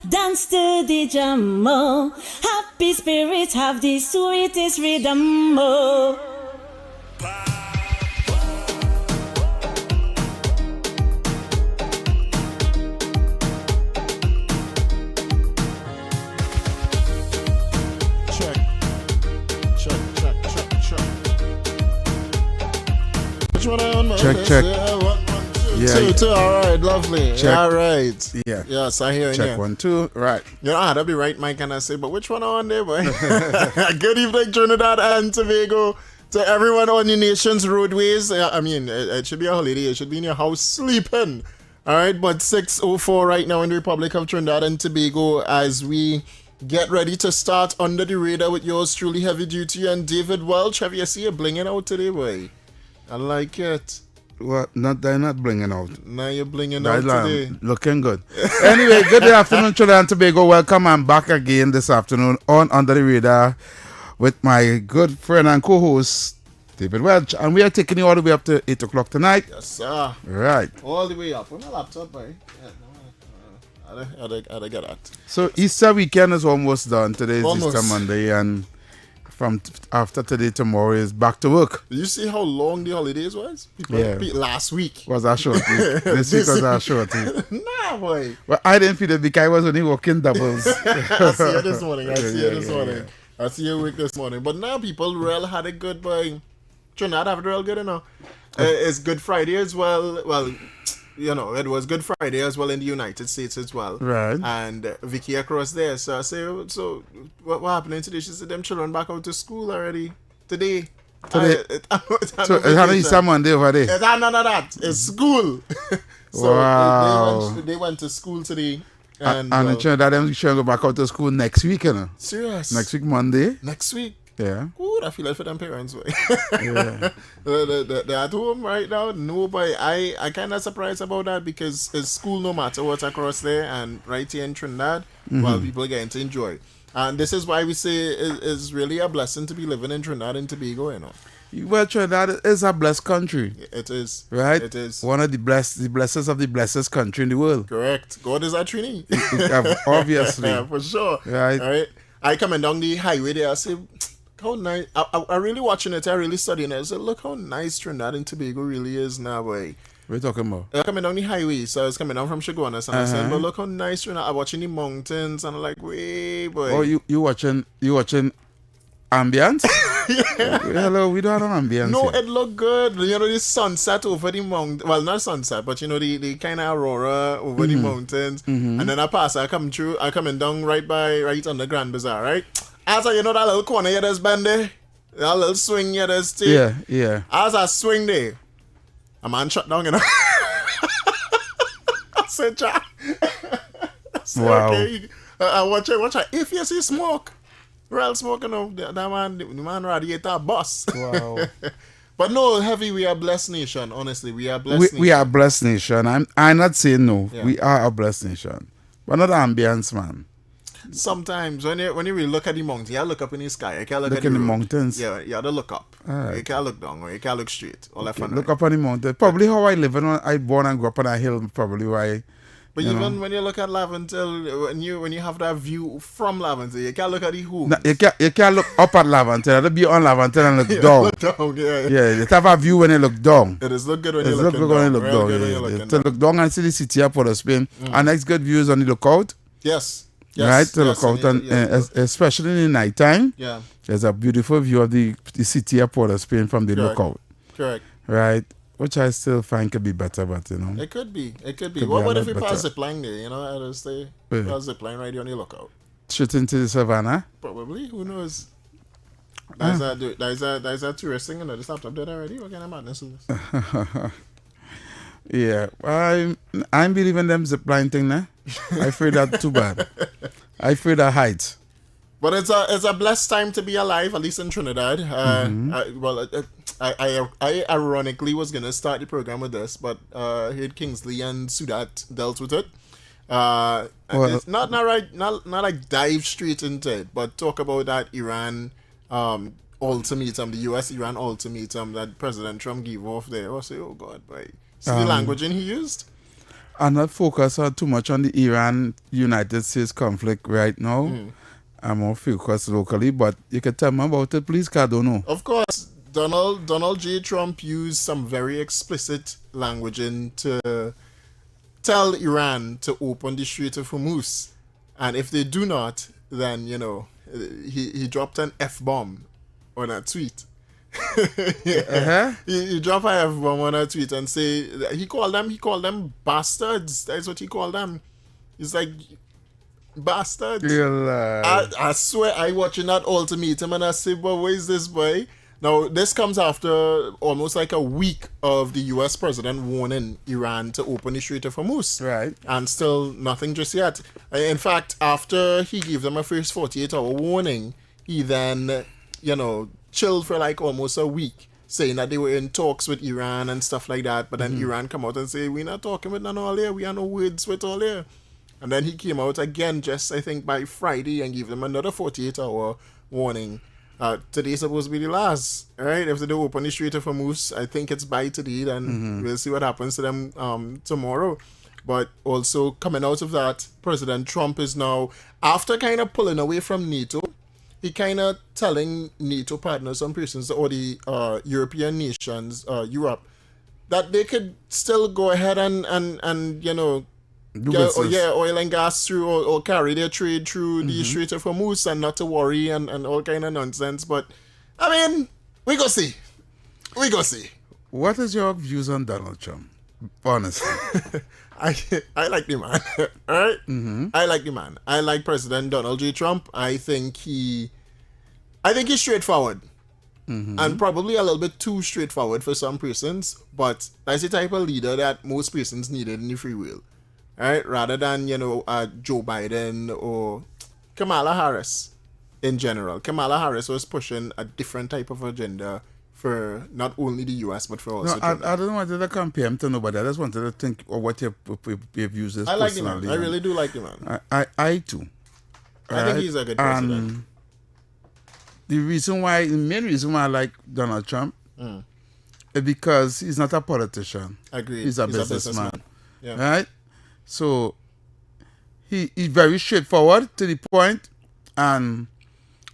Dance to the jammo. Happy spirits have the sweetest rhythm. Oh. Check. Yeah, two. All right, lovely. Check. All right. Yeah. Yes, I hear you. Check 1, 2. Right. You know, that'd be right, Mike, and I say, but which one on there, boy? Good evening, Trinidad and Tobago. To everyone on the nation's roadways. I mean, it should be a holiday. It should be in your house sleeping. All right, but 6:04 right now in the Republic of Trinidad and Tobago as we get ready to start Under the Radar with yours truly, Heavy Duty and David Welch. Have you seen it blinging out today, boy? I like it. Well, they're not blinging out. Now you're blinging out today. Looking good. Anyway, good afternoon, Trinidad and Tobago. Welcome. I'm back again this afternoon on Under the Radar with my good friend and co-host, David Welch. And we are taking you all the way up to 8 o'clock tonight. Yes, sir. Right. All the way up. On my laptop, boy. Yeah, I get that. So Easter weekend is almost done. Today is Almost. Easter Monday, and from after today, tomorrow is back to work. Did you see how long the holidays was? Last week. Was a short week. This week was a short week. Nah, boy. Well, I didn't feel it because I was only working doubles. I see you this morning. I see you week this morning. But now people real had it good, boy. Trinidad have it real good, you know. It's Good Friday as well. Well, you know, it was Good Friday as well in the United States as well. Right. And Vicky across there. So I say, so what happening today? She said, them children back out to school already. Today. So it had Easter Monday over there. It's none of that. It's school. So wow. they went to school today. And in Trinidad, them should go back out to school next week, you know. Serious? Next week, Monday. Next week? Yeah. Good, I feel like for them parents. Yeah. They're at home right now. No, but I kind of surprised about that because it's school no matter what across there, and right here in Trinidad, well, people are getting to enjoy. And this is why we say it's really a blessing to be living in Trinidad and Tobago, you know. Well, Trinidad is a blessed country. It is. Right? It is. One of the blessings of the blessed country in the world. Correct. God is our Trini. Obviously. Yeah, for sure. Right. All right. I coming down the highway there, I say, how nice. I really watching it. I really studying it. I said, look how nice Trinidad and Tobago really is now, boy. What are you talking about? I'm coming down the highway, so I was coming down from Chaguanas, and I said, but look how nice Trinidad. I'm watching the mountains, and I'm like, way, boy. Oh, you watching ambience? Yeah. Hello, we don't have an ambience. No, here. it looked good. You know, the sunset over the mountain. Well, not sunset, but you know, the kind of aurora over the mountains. And then I pass, I coming down right on the Grand Bazaar, right? As you know, that little corner here that's bend there, that little swing here that's still. Yeah. As I swing there, a man shut down, you know. I said, Jack. Wow. Okay. I watch it. If you see smoke, real smoke, you know, the man radiator bus. Wow. But no, Heavy, we are a blessed nation. Honestly, we are a blessed nation. We are a blessed nation. I'm not saying no. Yeah. We are a blessed nation. But not ambience, man. Sometimes when you really look at the mountains, you look up in the sky. You can't look at in the road. mountains. Yeah, you have to look up. Right. You can't look down or you can't look straight or left and right. Look up on the mountain. Probably how I live. I born and grew up on a hill. Probably why. But even when you look at Laventille, when you have that view from Laventille, you can't look at the homes. No, you can't look up at Laventille. You have to be on Laventille and look down. Look down, yeah. Yeah, you have a view when you look down. It is look good when It's you look look good down. when you look Real down. good when Yeah, you looking to down. look down and see the city of Port of Spain. Our next good view is on the lookout. Yes. Right, to look out, and especially in the night time, Yeah. there's a beautiful view of the city of Port of Spain from the Correct. lookout. Correct. Right, which I still find could be better, but you know. It could be. Could What be a if you lot pass better. zip line there? You know, I'll stay. Yeah. Pass zip line right there on the lookout. Straight into the savannah. Probably. Who knows? There's a tourist thing, you know, this laptop dead already. What kind of madness is this? Yeah, I'm believing them zip line thing now. I fear that too bad. I fear the heights. But it's a blessed time to be alive, at least in Trinidad. I ironically was gonna start the program with this, but here Kingsley and Sudat dealt with it. It's not like dive straight into it, but talk about that Iran ultimatum, the US Iran ultimatum that President Trump gave off there. I say, oh God, boy. See the language he used? I'm not focused on too much on the Iran-United States conflict right now. I'm more focused locally, but you can tell me about it, please, 'cause I don't know. Of course, Donald J. Trump used some very explicit languaging to tell Iran to open the Strait of Hormuz. And if they do not, then, he dropped an F-bomb on a tweet. He dropped an F-bomb on a tweet and say, he called them bastards. That's what he called them. He's like, bastards. I swear I watching that ultimatum and I say, but where is this boy? Now, this comes after almost like a week of the US president warning Iran to open the Strait of Hormuz. Right. And still nothing just yet. In fact, after he gave them a first 48-hour warning, he then, chilled for like almost a week, saying that they were in talks with Iran and stuff like that. But then Iran come out and say, we're not talking with none all here. We are no words with all here. And then he came out again just, I think, by Friday and gave them another 48-hour warning. Today's supposed to be the last, right? If they do open the Strait of Hormuz, I think it's by today, then we'll see what happens to them tomorrow. But also coming out of that, President Trump is now, after kind of pulling away from NATO, he kind of telling NATO partners, some persons, or the European nations, Europe, that they could still go ahead and oil and gas through or carry their trade through the Strait of Hormuz and not to worry and all kind of nonsense. But, I mean, we go see. What is your views on Donald Trump? Honestly. I like the man. All right? I like the man. I like President Donald J. Trump. I think he's straightforward. And probably a little bit too straightforward for some persons. But that's the type of leader that most persons needed in the free will. Right, rather than Joe Biden or Kamala Harris in general. Kamala Harris was pushing a different type of agenda for not only the U.S. but for also. No, I don't want to compare him to nobody. I just wanted to think of what your views is. I like him, man. I really do like him, man. I too. I think he's a good president. The main reason why I like Donald Trump is because he's not a politician. Agreed. He's a businessman. Yeah. Right. So he's very straightforward to the point, and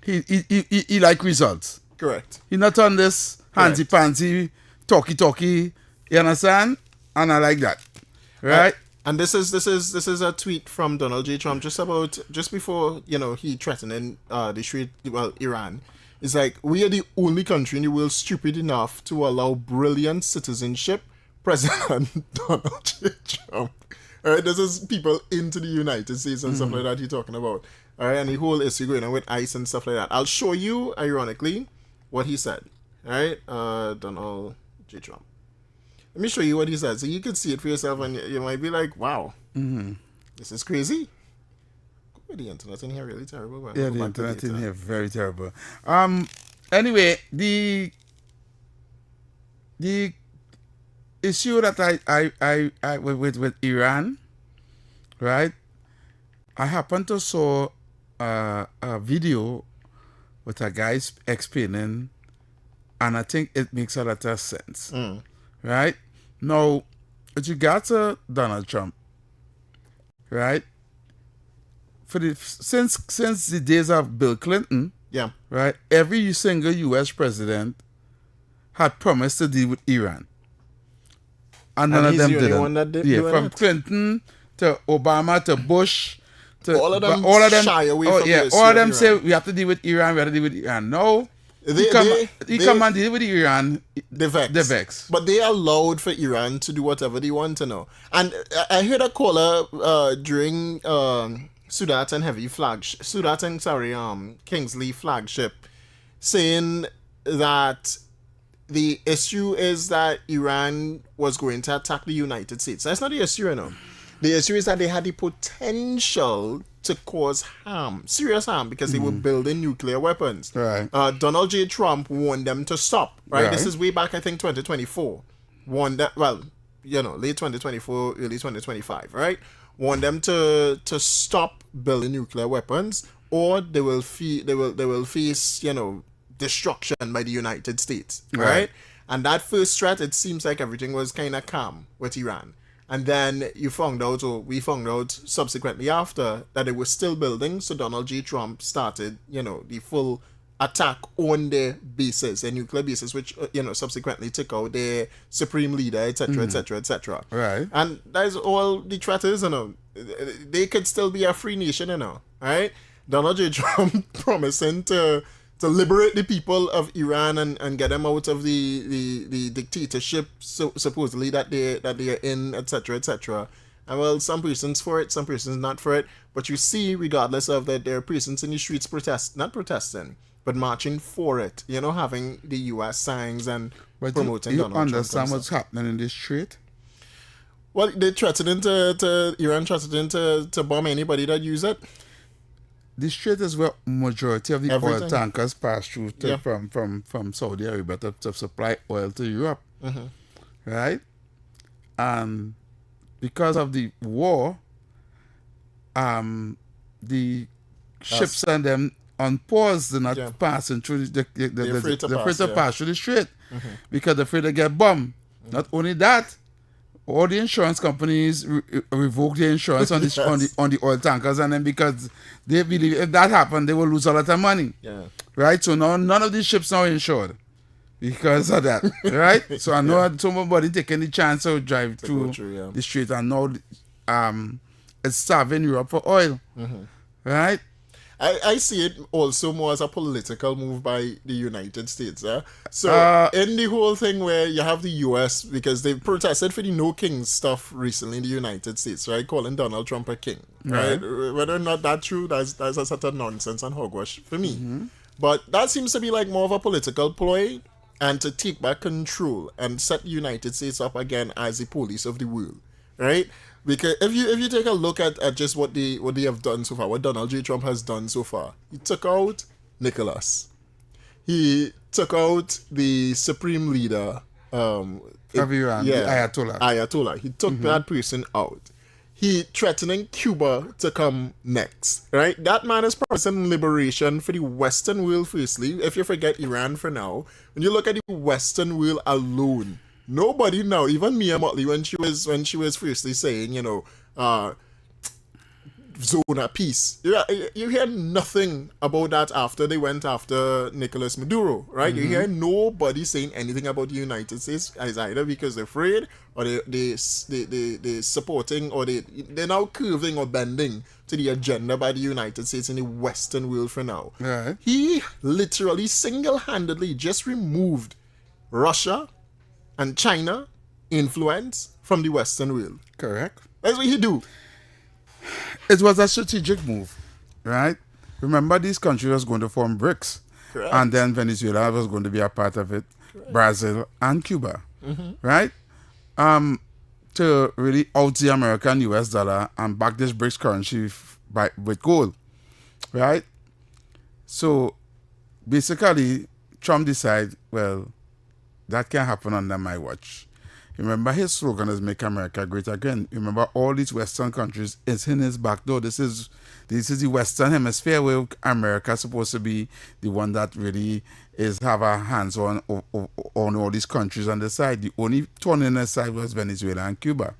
he like results. Correct. He's not on this handsy-pantsy, talky. You understand? And I like that. Right? And this is a tweet from Donald J. Trump just before he threatened Iran. It's like, we are the only country in the world stupid enough to allow brilliant citizenship. President Donald J. Trump. All right, this is people into the United States and stuff like that he's talking about. All right, and the whole issue going on with ICE and stuff like that. I'll show you, ironically, what he said. All right, Donald J. Trump. Let me show you what he said so you can see it for yourself and you might be like, wow, this is crazy. The internet in here really terrible. But yeah, the internet in here very terrible. Anyway, the issue that I with Iran, right? I happened to saw a video with a guy explaining, and I think it makes a lot of sense, right? Now, with regard to Donald Trump, right? Since the days of Bill Clinton, right? Every single U.S. president had promised to deal with Iran. And none of them didn't. From Clinton to Obama to Bush to all of them shy away from this. All of them say we have to deal with Iran. No, he come and deal with Iran. They vex. But they allowed for Iran to do whatever they want to know. And I heard a caller during Sudat and Kingsley flagship saying that the issue is that Iran was going to attack the United States. That's not the issue, The issue is that they had the potential to cause harm, serious harm, because they were building nuclear weapons. Right. Donald J. Trump warned them to stop. Right. This is way back, I think, 2024. Warned that, late 2024, early 2025. Right. Warned them to stop building nuclear weapons, or they will face destruction by the United States, right? And that first threat, it seems like everything was kind of calm with Iran. And then you found out, or we found out subsequently after, that they were still building. So Donald J. Trump started, the full attack on their bases, their nuclear bases, which, subsequently took out their supreme leader, etc., etc., etc. Right. And that is all the threat is, They could still be a free nation, right? Donald J. Trump promising to liberate the people of Iran and get them out of the dictatorship supposedly that they are in, etc., etc. And well, some persons for it, some persons not for it. But you see, regardless of that, there are persons in the streets not protesting, but marching for it. Having the U.S. signs and promoting Donald Trump. You understand what's happening in this street? Well, they threatening Iran threatening to bomb anybody that use it. The strait is where majority of the Everything. oil tankers pass through Yeah. from Saudi Arabia to supply oil to Europe, right? And because of the war, the ships and them on pause, they're not Yeah. passing through They're afraid to pass, yeah. pass through the strait because they're afraid to get bombed. Not only that, all the insurance companies revoke the insurance on the Yes. on the oil tankers, and then because they believe if that happened, they will lose a lot of money. Yeah. Right? So now none of these ships are insured because of that. Right? So I know somebody taking the chance to drive through yeah. the street, and now it's starving Europe for oil. Right? I see it also more as a political move by the United States. So in the whole thing where you have the US, because they protested for the no king stuff recently in the United States, right? Calling Donald Trump a king, right? Whether or not that's true, that's a sort of nonsense and hogwash for me. But that seems to be like more of a political ploy and to take back control and set the United States up again as the police of the world, right? Because if you take a look at just what they have done so far, what Donald J. Trump has done so far, he took out Nicholas. He took out the supreme leader Of Iran, the Ayatollah. Ayatollah. He took that person out. He threatening Cuba to come next, right? That man is promising liberation for the Western world. Firstly, if you forget Iran for now, when you look at the Western world alone, nobody now, even Mia Motley, when she was firstly saying, zone of peace, you hear nothing about that after they went after Nicolas Maduro, right? You hear nobody saying anything about the United States as either because they're afraid or they supporting or they're now curving or bending to the agenda by the United States in the Western world for now. Right. He literally single-handedly just removed Russia and China influence from the Western world. Correct. That's what he do. It was a strategic move, right? Remember, these countries was going to form BRICS, Correct. and then Venezuela was going to be a part of it, Brazil and Cuba, right? To really out the American US dollar and back this BRICS currency with gold, right? So basically, Trump decided, well, that can't happen under my watch. Remember, his slogan is "Make America Great Again." Remember, all these Western countries is in his back door. This is the Western Hemisphere where America is supposed to be the one that really have our hands on all these countries on the side. The only turn in the side was Venezuela and Cuba,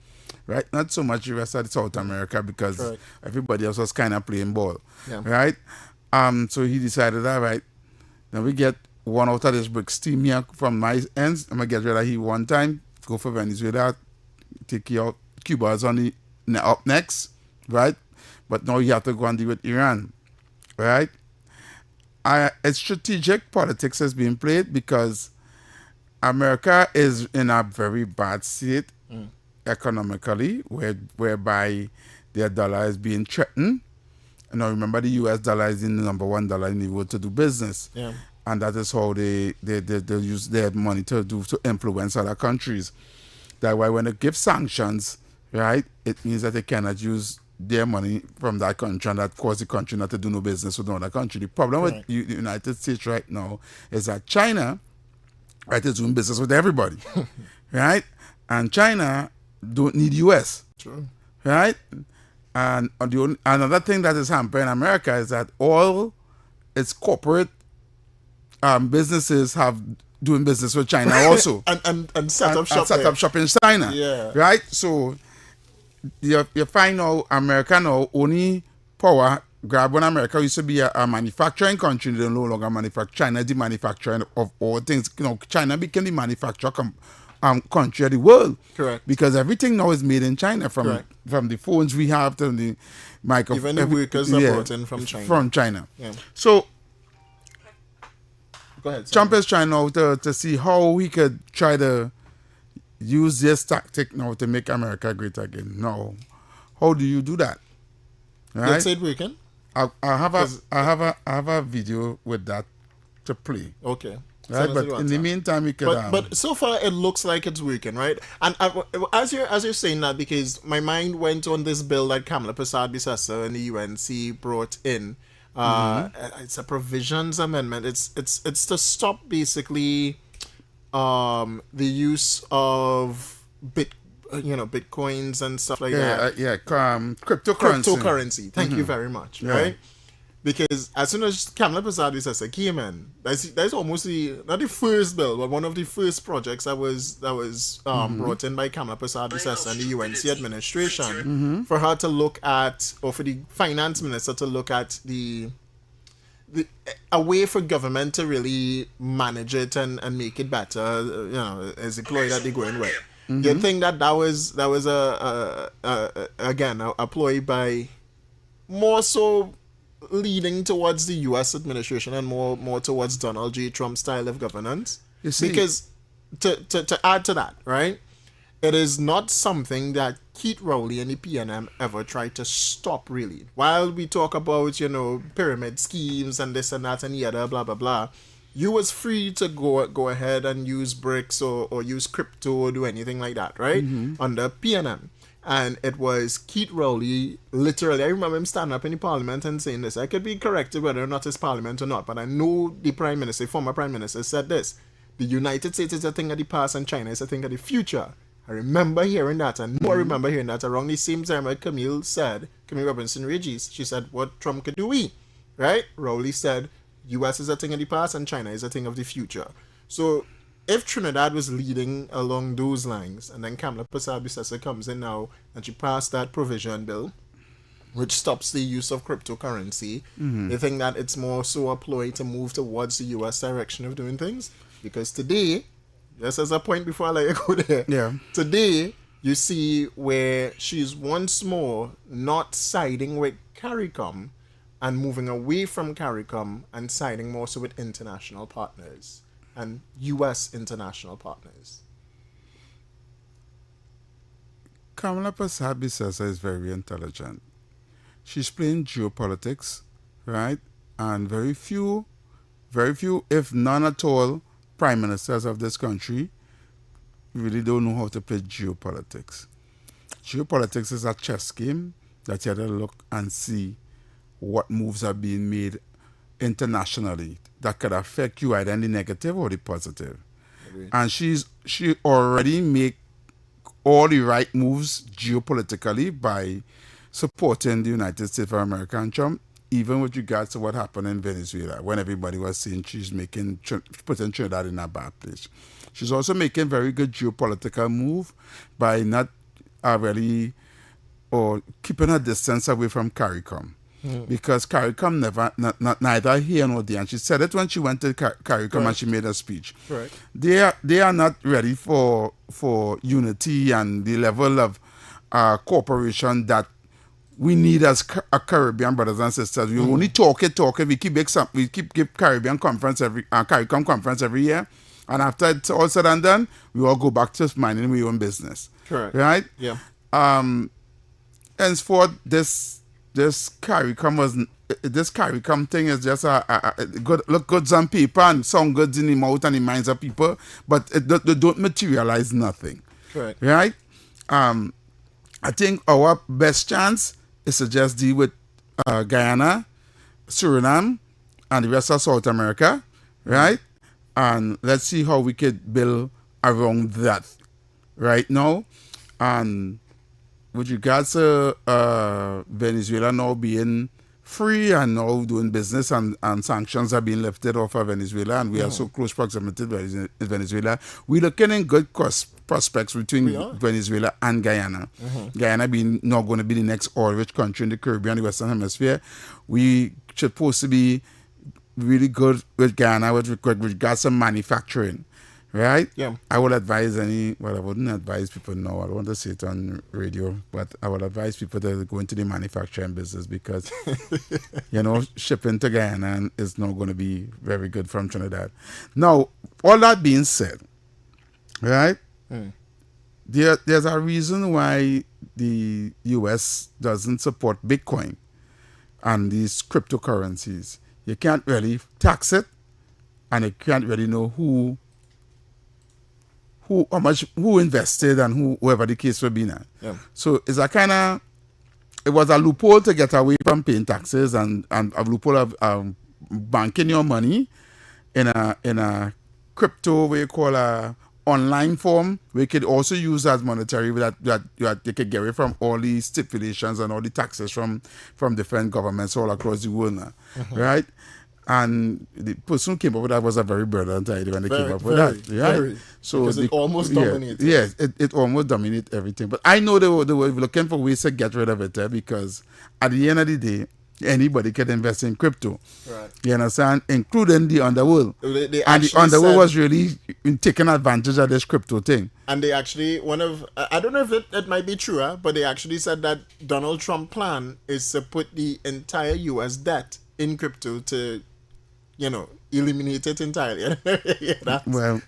right? Not so much the rest of South America because Correct. everybody else was kind of playing ball, Yeah. right? So he decided, all right, now we get one out of this BRICS team here from my ends. I'm gonna get rid of he one time. Go for Venezuela, take you out. Cuba is on the up next, right? But now you have to go and deal with Iran, right? It's strategic politics is being played because America is in a very bad state economically, whereby their dollar is being threatened. Now remember, the US dollar is the number one dollar in the world to do business. Yeah. And that is how they use their money to influence other countries. That's why when they give sanctions, right, it means that they cannot use their money from that country, and that cause the country not to do no business with another country. The problem with the United States right now is that China, right, is doing business with everybody, right? And China don't need US, True. right? And another thing that is hampering America is that all its corporate businesses have doing business with China also. and set up shop. Set up shop in China. Yeah. Right? So you find out America now only power grab when America used to be a manufacturing country, they no longer manufacture. China is the manufacturer of all things. China became the manufacturer country of the world. Correct. Because everything now is made in China, from the phones we have to the microphones. Even the workers are brought in from China. From China. Yeah. So go ahead. Trump is trying now to see how he could try to use this tactic now to make America great again. Now, how do you do that? Right? Let's say we can. I have a video with that to play. Okay. Right, but in the meantime, we could. But so far, it looks like it's working, right? And as you're saying that, because my mind went on this bill that Kamala Persad-Bissessar and the UNC brought in. It's a provisions amendment. It's to stop basically the use of bitcoins and stuff like that. Cryptocurrency. Thank you very much. Yeah. Right. Because as soon as Kamala Persad-Bissessar came in, that's almost not the first bill, but one of the first projects that was brought in by Kamala Persad-Bissessar and the UNC administration for her to look at, or for the finance minister to look at a way for government to really manage it and make it better, as a ploy that they're going with. You think that was a ploy by more so leading towards the U.S. administration and more towards Donald J. Trump style of governance? You see, because to add to that, right, it is not something that Keith Rowley and the PNM ever tried to stop, really. While we talk about, pyramid schemes and this and that and the other, blah, blah, blah, you was free to go ahead and use bricks or use crypto or do anything like that, right, under PNM. And it was Keith Rowley, literally, I remember him standing up in the parliament and saying this. I could be corrected whether or not it's parliament or not, but I know the former prime minister said this: the United States is a thing of the past and China is a thing of the future. I remember hearing that, and I remember hearing that around the same time that Camille Robinson Regis, she said, what Trump could do we, right? Rowley said, US is a thing of the past and China is a thing of the future. So if Trinidad was leading along those lines, and then Kamala Persad-Bissessar comes in now and she passed that provision bill, which stops the use of cryptocurrency, they think that it's more so a ploy to move towards the US direction of doing things. Because today, just as a point before I let you go there, today you see where she's once more not siding with CARICOM and moving away from CARICOM and siding more so with international partners and U.S. international partners. Kamala Persad-Bissessar is very intelligent. She's playing geopolitics, right? And very few, if none at all, prime ministers of this country really don't know how to play geopolitics. Geopolitics is a chess game that you have to look and see what moves are being made internationally that could affect you either in the negative or the positive. Agreed. And she already make all the right moves geopolitically by supporting the United States of America and Trump, even with regards to what happened in Venezuela, when everybody was saying she's putting Trinidad in a bad place. She's also making very good geopolitical move by not really or keeping her distance away from CARICOM. Because CARICOM neither here nor there. And she said it when she went to CARICOM and she made a speech. Right. They are not ready for unity and the level of cooperation that we need as a Caribbean brothers and sisters. We only talk it. We keep give Caribbean conference CARICOM conference every year, and after it's all said and done, we all go back to minding our own business. Correct. Right. Yeah. Henceforth, this CARICOM thing is just a look good on paper and sound good in the mouth and the minds of people, but they don't materialize nothing. Correct. Right. I think our best chance is to just deal with Guyana, Suriname, and the rest of South America, right? And let's see how we could build around that right now. And with regards to Venezuela now being free and now doing business, and sanctions are being lifted off of Venezuela, and we are so close proximity to Venezuela. We're looking in good prospects between Venezuela and Guyana. Guyana being not going to be the next oil-rich country in the Caribbean, the Western Hemisphere. We supposed to be really good with Guyana with regards to manufacturing. Right? Yeah. I would advise I wouldn't advise people now. I don't want to say it on radio, but I would advise people to go into the manufacturing business because, shipping to Guyana is not going to be very good from Trinidad. Now, all that being said, right? There's a reason why the U.S. doesn't support Bitcoin and these cryptocurrencies. You can't really tax it, and you can't really know who invested and whoever the case will be now. Yeah. So it was a loophole to get away from paying taxes and a loophole of banking your money in a crypto, what you call a online form, where you could also use as monetary that you could get away from all the stipulations and all the taxes from different governments all across the world now. Right? And the person who came up with that was a very brilliant idea when they came up with that. Right? So because it almost dominates. Yes, it almost dominates everything. But I know they were looking for ways to get rid of it because at the end of the day, anybody can invest in crypto. Right. You understand? Including the underworld. And the underworld was really taking advantage of this crypto thing. And they actually, I don't know if it might be true, but they actually said that Donald Trump's plan is to put the entire U.S. debt in crypto to eliminate it entirely. Well,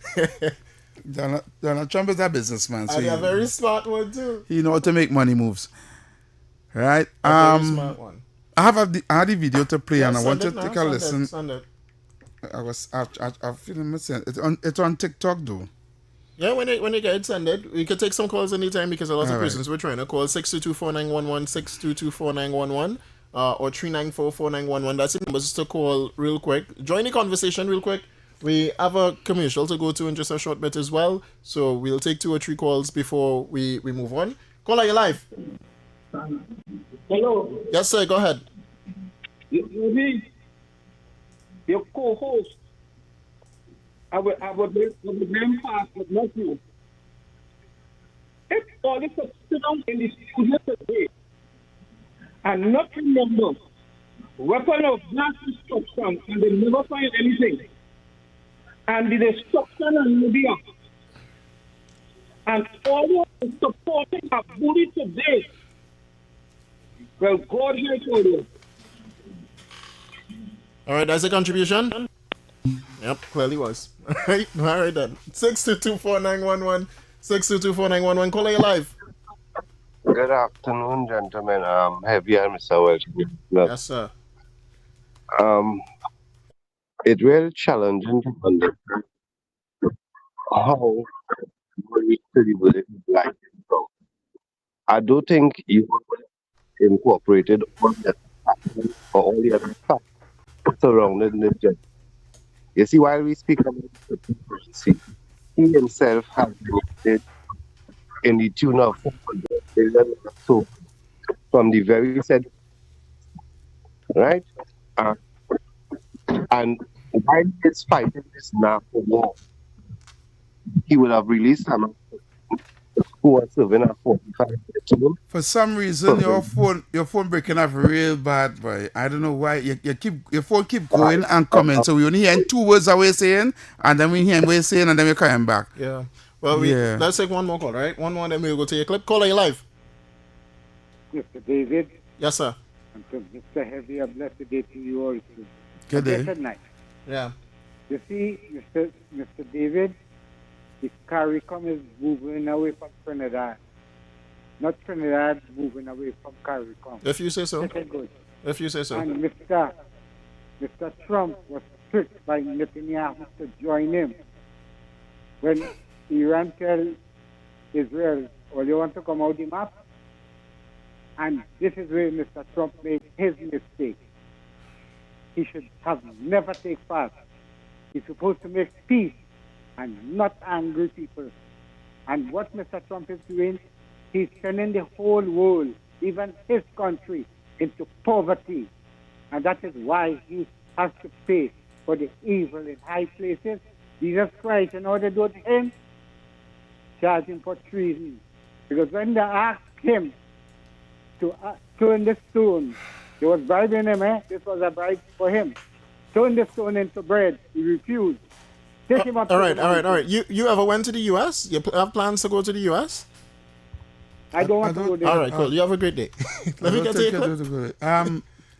Donald Trump is a businessman. So and a very smart one too. He knows how to make money moves. Right? A very smart one. I had the video to play and I want to take a listen. Send it. I feeling myself. It's on TikTok though. Yeah, when you get it, send it. We could take some calls anytime because a lot of persons we're trying to call 622-4911, 622-4911. Or 394-4911. That's the numbers to call real quick. Join the conversation real quick. We have a commercial to go to in just a short bit as well. So we'll take 2 or 3 calls before we move on. Call, are you live? Hello. Yes, sir. Go ahead. Your co-host. I will blame fast, but not you. If all this is sit down in the studio today, and not remember weapon of mass destruction, and they never find anything. And the destruction of media. And all the supporting of bully today. Well, God help all you. All right, that's a contribution. Yep, clearly was. All right then. 622-4911, 622-4911. Call you live. Good afternoon, gentlemen. Heavy and Mr. Welch. Yes, sir. It's really challenging to understand how we really like it. I do think you incorporated all the or all the other facts surrounding this job. You see, while we speak about the currency, he himself has invested in the tune of $400 billion or so from the very said, right? And while he's fighting this now for war, he would have released some who are serving at 45 years. For some reason, your phone breaking up real bad, boy. I don't know why. Your phone keep going and coming. So we only hear 2 words away saying, and then we hear him saying, and then we're coming back. Yeah. Well, let's take one more call, right? One more, then we'll go to your clip. Call, are you live? Mr. David. Yes, sir. And to Mr. Heavy, a blessed day to you also. Good day. Good night. Yeah. You see, Mr. David, the CARICOM is moving away from Trinidad. Not Trinidad moving away from CARICOM. If you say so. Okay, good. If you say so. And Mr. Trump was tricked by Netanyahu to join him. When Iran tell Israel, well, you want to come out the map? And this is where Mr. Trump made his mistake. He should have never take part. He's supposed to make peace and not angry people. And what Mr. Trump is doing, he's turning the whole world, even his country, into poverty. And that is why he has to pay for the evil in high places. Jesus Christ, you know what they do to him? Charge him for treason. Because when they asked him to turn the stone, they was bribing him, This was a bribe for him. Turn the stone into bread. He refused. Take him up All to right, the all right, all mountain. right. You ever went to the U.S.? You have plans to go to the U.S.? I don't want to go there. All right, cool. You have a great day. Let me get to your clip.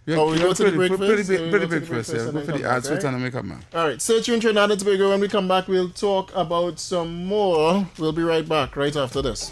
Oh, we go to the break first? Pretty big first, yeah. Go for the ads, we're trying to make up, man. All right, stay tuned, Trinidad and Tobago. When we come back, we'll talk about some more. We'll be right back right after this.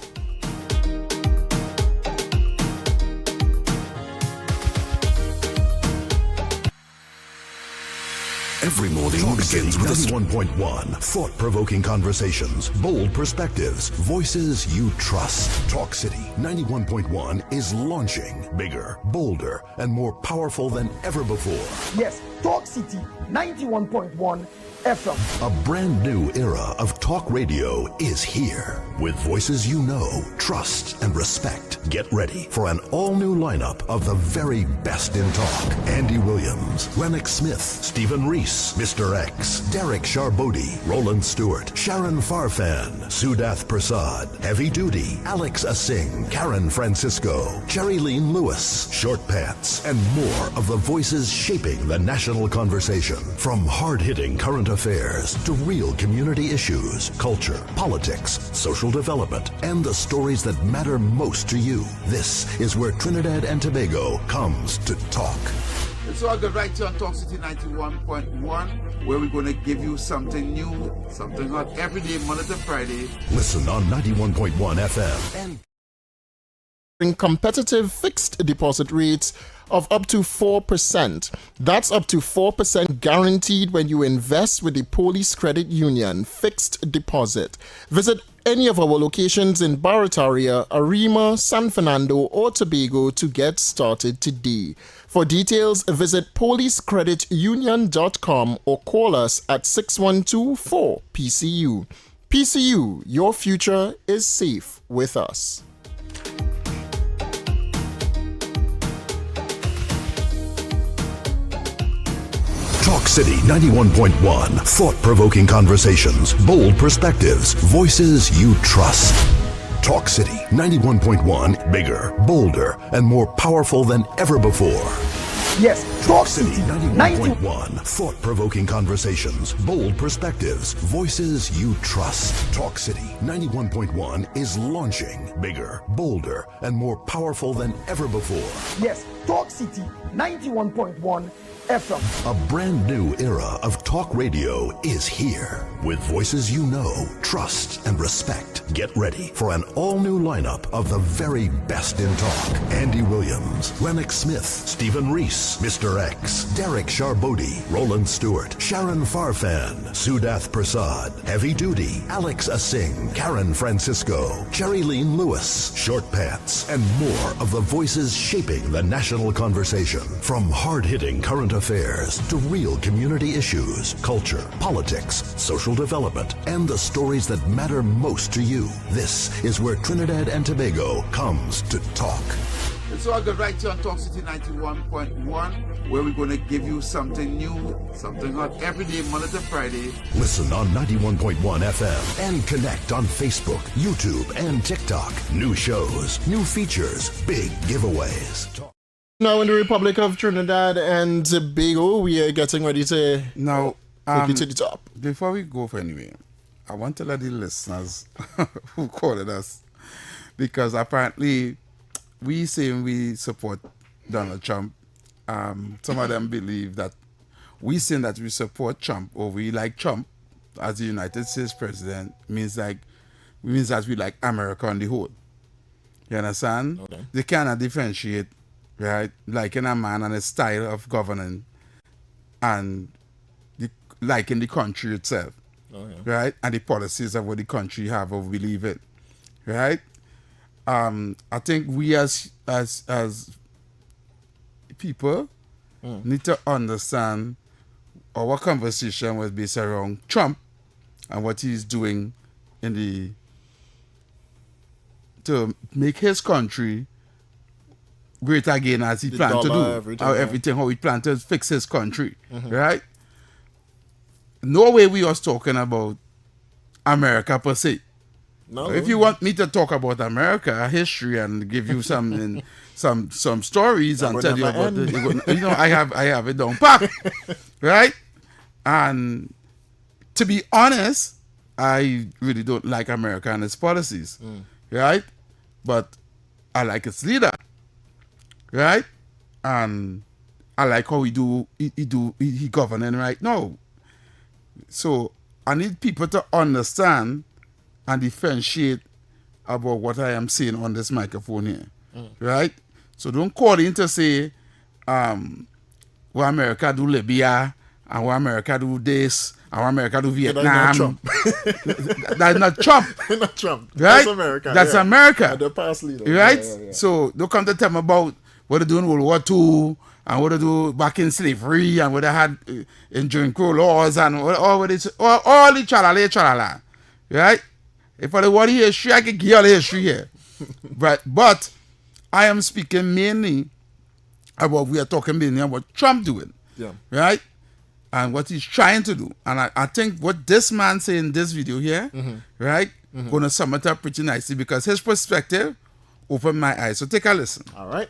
Every morning begins with 1.1 thought-provoking conversations, bold perspectives, voices you trust. Talk City 91.1 is launching bigger, bolder, and more powerful than ever before. Yes, Talk City 91.1 FM. A brand new era of talk radio is here. With voices you know, trust, and respect. Get ready for an all-new lineup of the very best in talk. Andy Williams, Rennick Smith, Stephen Reese, Mr. X, Derek Charbodi, Roland Stewart, Sharon Farfan, Sudath Prasad, Heavy Duty, Alex Asing, Karen Francisco, Jerry Lean Lewis, Short Pants, and more of the voices shaping the national conversation. From hard-hitting current affairs to real community issues, culture, politics, social development, and the stories that matter most to you. This is where Trinidad and Tobago comes to talk. It's all good right here on Talk City 91.1, where we're going to give you something new, something hot every day, Monday to Friday. Listen on 91.1 FM and Competitive fixed deposit rates of up to 4%. That's up to 4% guaranteed when you invest with the Police Credit Union fixed deposit. Visit any of our locations in Barataria, Arima, San Fernando, or Tobago to get started today. For details, visit policecreditunion.com or call us at 6124-PCU. PCU, your future is safe with us. Talk City 91.1. Thought-provoking conversations, bold perspectives, voices you trust. Talk City 91.1. Bigger, bolder, and more powerful than ever before. Yes, Talk City City 91.1. Thought-provoking conversations, bold perspectives, voices you trust. Talk City 91.1 is launching bigger, bolder, and more powerful than ever before. Yes, Talk City 91.1 FM. A brand new era of talk radio is here. With voices you know, trust, and respect. Get ready for an all-new lineup of the very best in talk. Andy Williams, Rennick Smith, Stephen Reese, Mr. X, Derek Charbodi, Roland Stewart, Sharon Farfan, Sudath Prasad, Heavy Duty, Alex Asing, Karen Francisco, Jerry Lean Lewis, Short Pants, and more of the voices shaping the national conversation. From hard-hitting current affairs to real community issues, culture, politics, social development, and the stories that matter most to you. This is where Trinidad and Tobago comes to talk. It's all good right here on Talk City 91.1, where we're going to give you something new, something hot every day, Monday to Friday. Listen on 91.1 FM and connect on Facebook, YouTube, and TikTok. New shows, new features, big giveaways. Now in the Republic of Trinidad and Tobago, we are getting ready to Now, take it to the top. before we go for anywhere, I want to let the listeners who called us, because apparently we say we support Donald Trump. Some of them believe that we saying that we support Trump or we like Trump as the United States president means that we like America on the whole. You understand? Okay. They cannot differentiate, right? Liking a man and a style of governing and liking the country itself. Oh, yeah. Right? And the policies of what the country have or we leave it. Right? I think we as people need to understand our conversation was based around Trump and what he's doing to make his country great again as he The planned to do. dollar, everything, How he planned to fix his country. Right? No way we was talking about America per se. No. If you want me to talk about America history and give you some stories and would tell you never about end. it, I have it down pat, right? And to be honest, I really don't like America and its policies, right? But I like its leader, right? And I like how he governing right now. So I need people to understand and differentiate about what I am saying on this microphone here, right? So don't call in to say what America do Libya and what America do this and what America do Vietnam. That's not Trump. Not Trump. Right? That's America. That's yeah. America. The past leader. Right? Yeah. So don't come to tell me about what they do in World War II and what they do back in slavery and what they had in Jim Crow laws and all the chalala. Right? If I want history, I can give you all the history here. But I am speaking mainly about, we are talking mainly about Trump doing. Yeah. Right? And what he's trying to do. And I think what this man said in this video here, right, going to sum it up pretty nicely because his perspective opened my eyes. So take a listen. All right.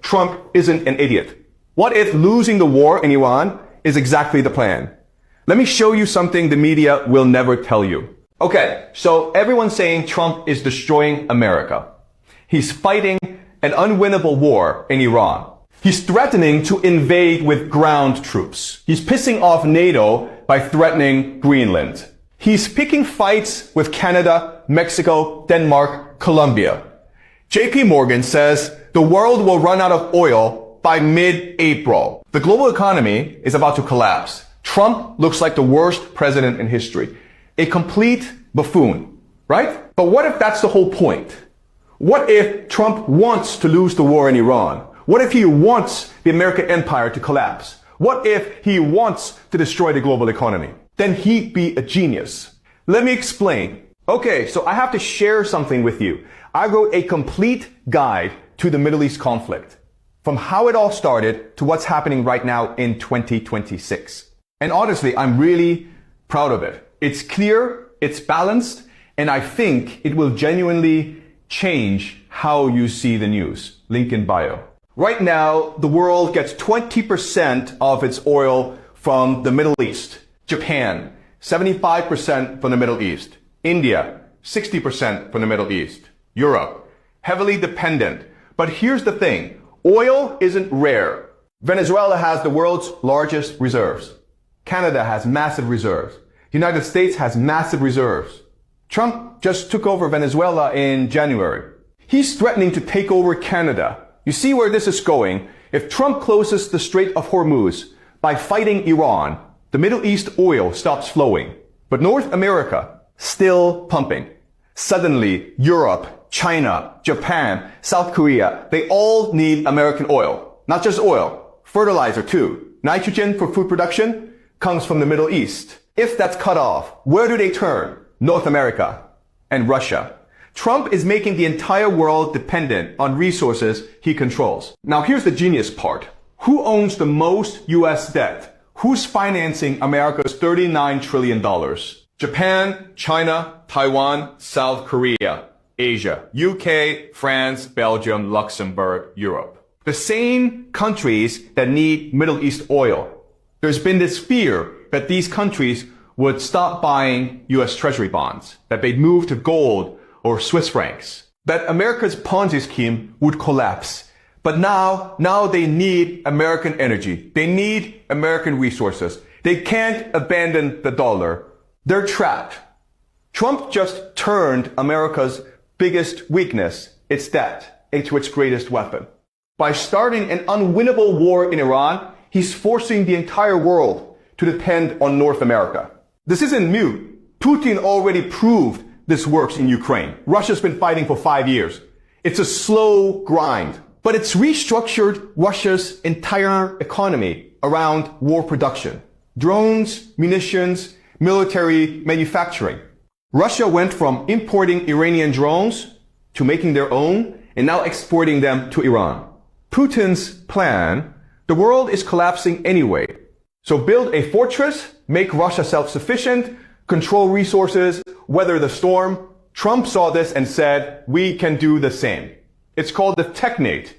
Trump isn't an idiot. What if losing the war in Iran is exactly the plan? Let me show you something the media will never tell you. Okay, so everyone's saying Trump is destroying America. He's fighting an unwinnable war in Iran. He's threatening to invade with ground troops. He's pissing off NATO by threatening Greenland. He's picking fights with Canada, Mexico, Denmark, Colombia. JP Morgan says the world will run out of oil by mid-April. The global economy is about to collapse. Trump looks like the worst president in history. A complete buffoon, right? But what if that's the whole point? What if Trump wants to lose the war in Iran? What if he wants the American empire to collapse? What if he wants to destroy the global economy? Then he'd be a genius. Let me explain. Okay, so I have to share something with you. I wrote a complete guide to the Middle East conflict, from how it all started to what's happening right now in 2026. And honestly, I'm really proud of it. It's clear, it's balanced, and I think it will genuinely change how you see the news. Link in bio. Right now, the world gets 20% of its oil from the Middle East. Japan, 75% from the Middle East. India, 60% from the Middle East. Europe, heavily dependent. But here's the thing. Oil isn't rare. Venezuela has the world's largest reserves. Canada has massive reserves. The United States has massive reserves. Trump just took over Venezuela in January. He's threatening to take over Canada. You see where this is going? If Trump closes the Strait of Hormuz by fighting Iran, the Middle East oil stops flowing. But North America, still pumping. Suddenly, Europe, China, Japan, South Korea, they all need American oil. Not just oil, fertilizer too. Nitrogen for food production comes from the Middle East. If that's cut off, where do they turn? North America and Russia. Trump is making the entire world dependent on resources he controls. Now here's the genius part. Who owns the most US debt? Who's financing America's $39 trillion? Japan, China, Taiwan, South Korea, Asia, UK, France, Belgium, Luxembourg, Europe. The same countries that need Middle East oil. There's been this fear that these countries would stop buying US Treasury bonds, that they'd move to gold or Swiss francs, that America's Ponzi scheme would collapse. But now they need American energy. They need American resources. They can't abandon the dollar. They're trapped. Trump just turned America's biggest weakness, its debt, into its greatest weapon. By starting an unwinnable war in Iran, he's forcing the entire world to depend on North America. This isn't new. Putin already proved this works in Ukraine. Russia's been fighting for 5 years. It's a slow grind, but it's restructured Russia's entire economy around war production. Drones, munitions, military manufacturing. Russia went from importing Iranian drones to making their own and now exporting them to Iran. Putin's plan, the world is collapsing anyway. So build a fortress, make Russia self-sufficient, control resources, weather the storm. Trump saw this and said, we can do the same. It's called the Technate.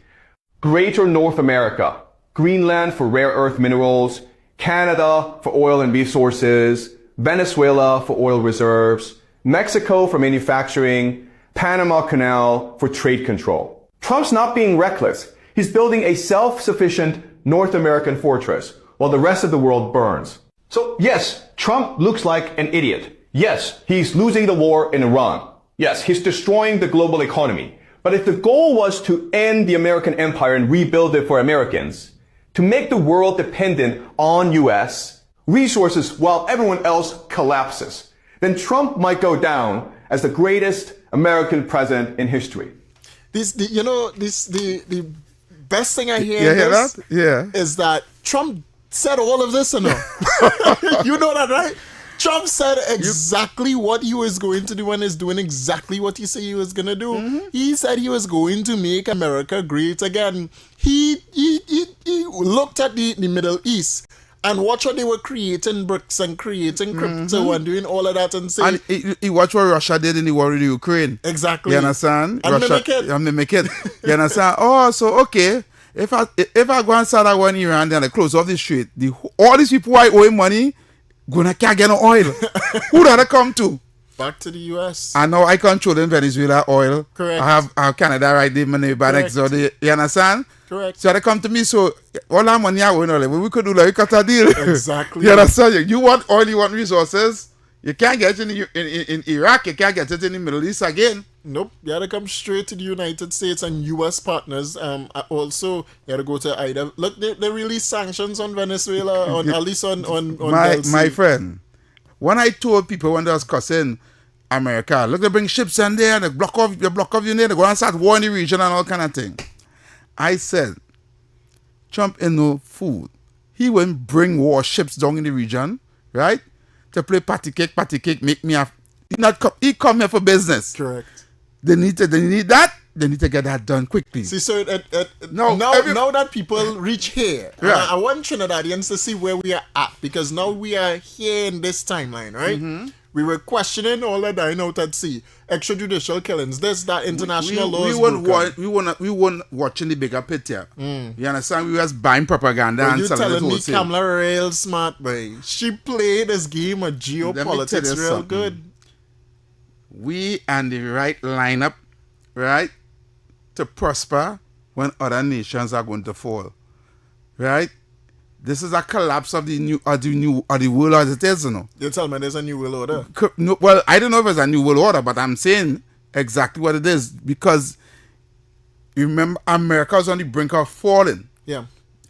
Greater North America, Greenland for rare earth minerals, Canada for oil and resources, Venezuela for oil reserves, Mexico for manufacturing, Panama Canal for trade control. Trump's not being reckless. He's building a self-sufficient North American fortress while the rest of the world burns. So yes, Trump looks like an idiot. Yes, he's losing the war in Iran. Yes, he's destroying the global economy. But if the goal was to end the American empire and rebuild it for Americans, to make the world dependent on US resources while everyone else collapses, then Trump might go down as the greatest American president in history. The best thing I hear in this is that Trump said all of this or no? You know that, right? Trump said exactly what he was going to do and is doing exactly what he said he was going to do. Mm-hmm. He said he was going to make America great again. He looked at the Middle East and watched what they were creating bricks and creating crypto and doing all of that and saying... And he watched what Russia did in the war with Ukraine. Exactly. You understand? And mimic it. You understand? Oh, so okay. If I go and start that one in Iran, then I close off the street. All these people who are owing money, can't get no oil. Who do they come to? Back to the US. I know I control in Venezuela oil. Correct. I have Canada right there, my neighbor next door. You understand? Correct. So they come to me, so all that money I own, like, we could do like we cut a deal. Exactly. You understand? You want oil, you want resources. You can't get it in Iraq, you can't get it in the Middle East again. Nope, you had to come straight to the United States and US partners. Also, you had to go to either. Look, they released sanctions on Venezuela, at least on my friend. When I told people when they was cussing America, look, they bring ships in there, they block off your name, they go and start war in the region and all kind of thing. I said, Trump ain't no fool. He wouldn't bring warships down in the region, right? To play patty cake, make me a... He come here for business. Correct. They need that. They need to get that done quickly. See, so now that people reach here, yeah. I want Trinidadians to see where we are at, because now we are here in this timeline, right? Mm-hmm. We were questioning all that dying out at sea, extrajudicial killings, this, that, international laws. We weren't watching the bigger picture. You understand? We was buying propaganda and selling it wholesale. You telling me Kamala real smart, boy. She played this game of geopolitics real good. We and the right lineup, right, to prosper when other nations are going to fall, right? This is a collapse of the world as it is, you know. You tell me there's a new world order. No, well, I don't know if it's a new world order, but I'm saying exactly what it is, because you remember America was on the brink of falling. Yeah.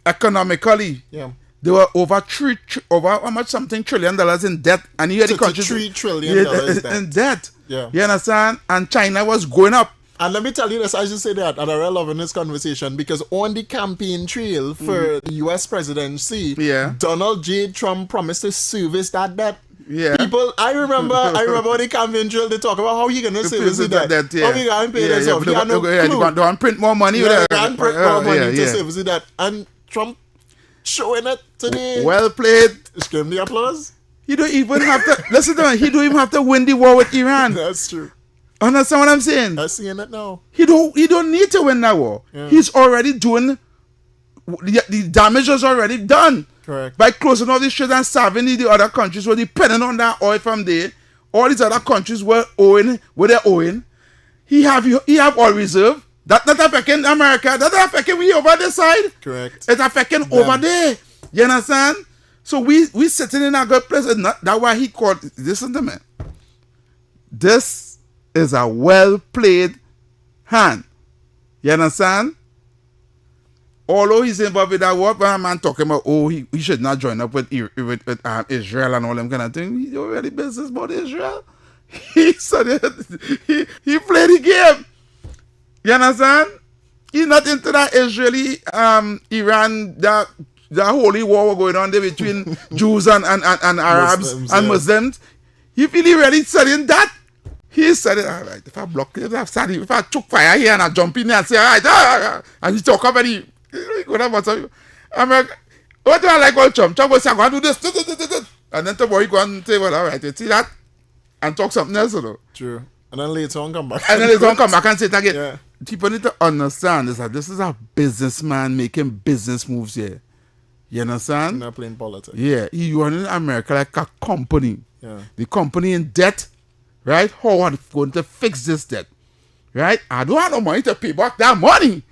Economically. Yeah. They were over how much something $1 trillion in debt, and you had the country $3 trillion in debt. Yeah. You understand? And China was going up. And let me tell you this, I should say that, and I really love in this conversation, because on the campaign trail for the US presidency, Donald J. Trump promised to service that debt. Yeah. People, I remember on the campaign trail, they talk about how he gonna service the debt. How he gonna pay this off. He had no clue. Don't print more money. Don't print more money to service the debt. And Trump showing it today. Well played. Just give him the applause. He don't even have to, listen to me, he don't even have to win the war with Iran. That's true. Understand what I'm saying? I'm seeing it now. He don't need to win that war. Yeah. He's already doing, the damage was already done. Correct. By closing all these shit and starving the other countries were depending on that oil from there. All these other countries were owing. He have oil reserve. That not affecting America. That affecting we over this side. Correct. It's affecting over there. You understand? So we sitting in a good place. And that's why he called. Listen to me. This is a well-played hand. You understand? Although he's involved with that war, but a man talking about, he should not join up with Israel and all them kind of things. He already business about Israel. He said he played the game. You understand? He's not into that Israeli, Iran, that holy war going on there between Jews and Arabs and Muslims. He really studying that. He said it, all right, if I block it, if I choke fire here and I jump in there and say, all right, and he talk up and he go about something. I'm like, what do I like about Trump? Trump will say, I'm going to do this. And then tomorrow he go and say, well, all right, you see that? And talk something else, you know. True. And then later on come back. And then later on come back and say it again. Yeah. People need to understand is that this is a businessman making business moves here. You understand? Not playing politics. Yeah, he running America like a company. Yeah. The company in debt, right? How are they going to fix this debt? Right? I don't have no money to pay back that money.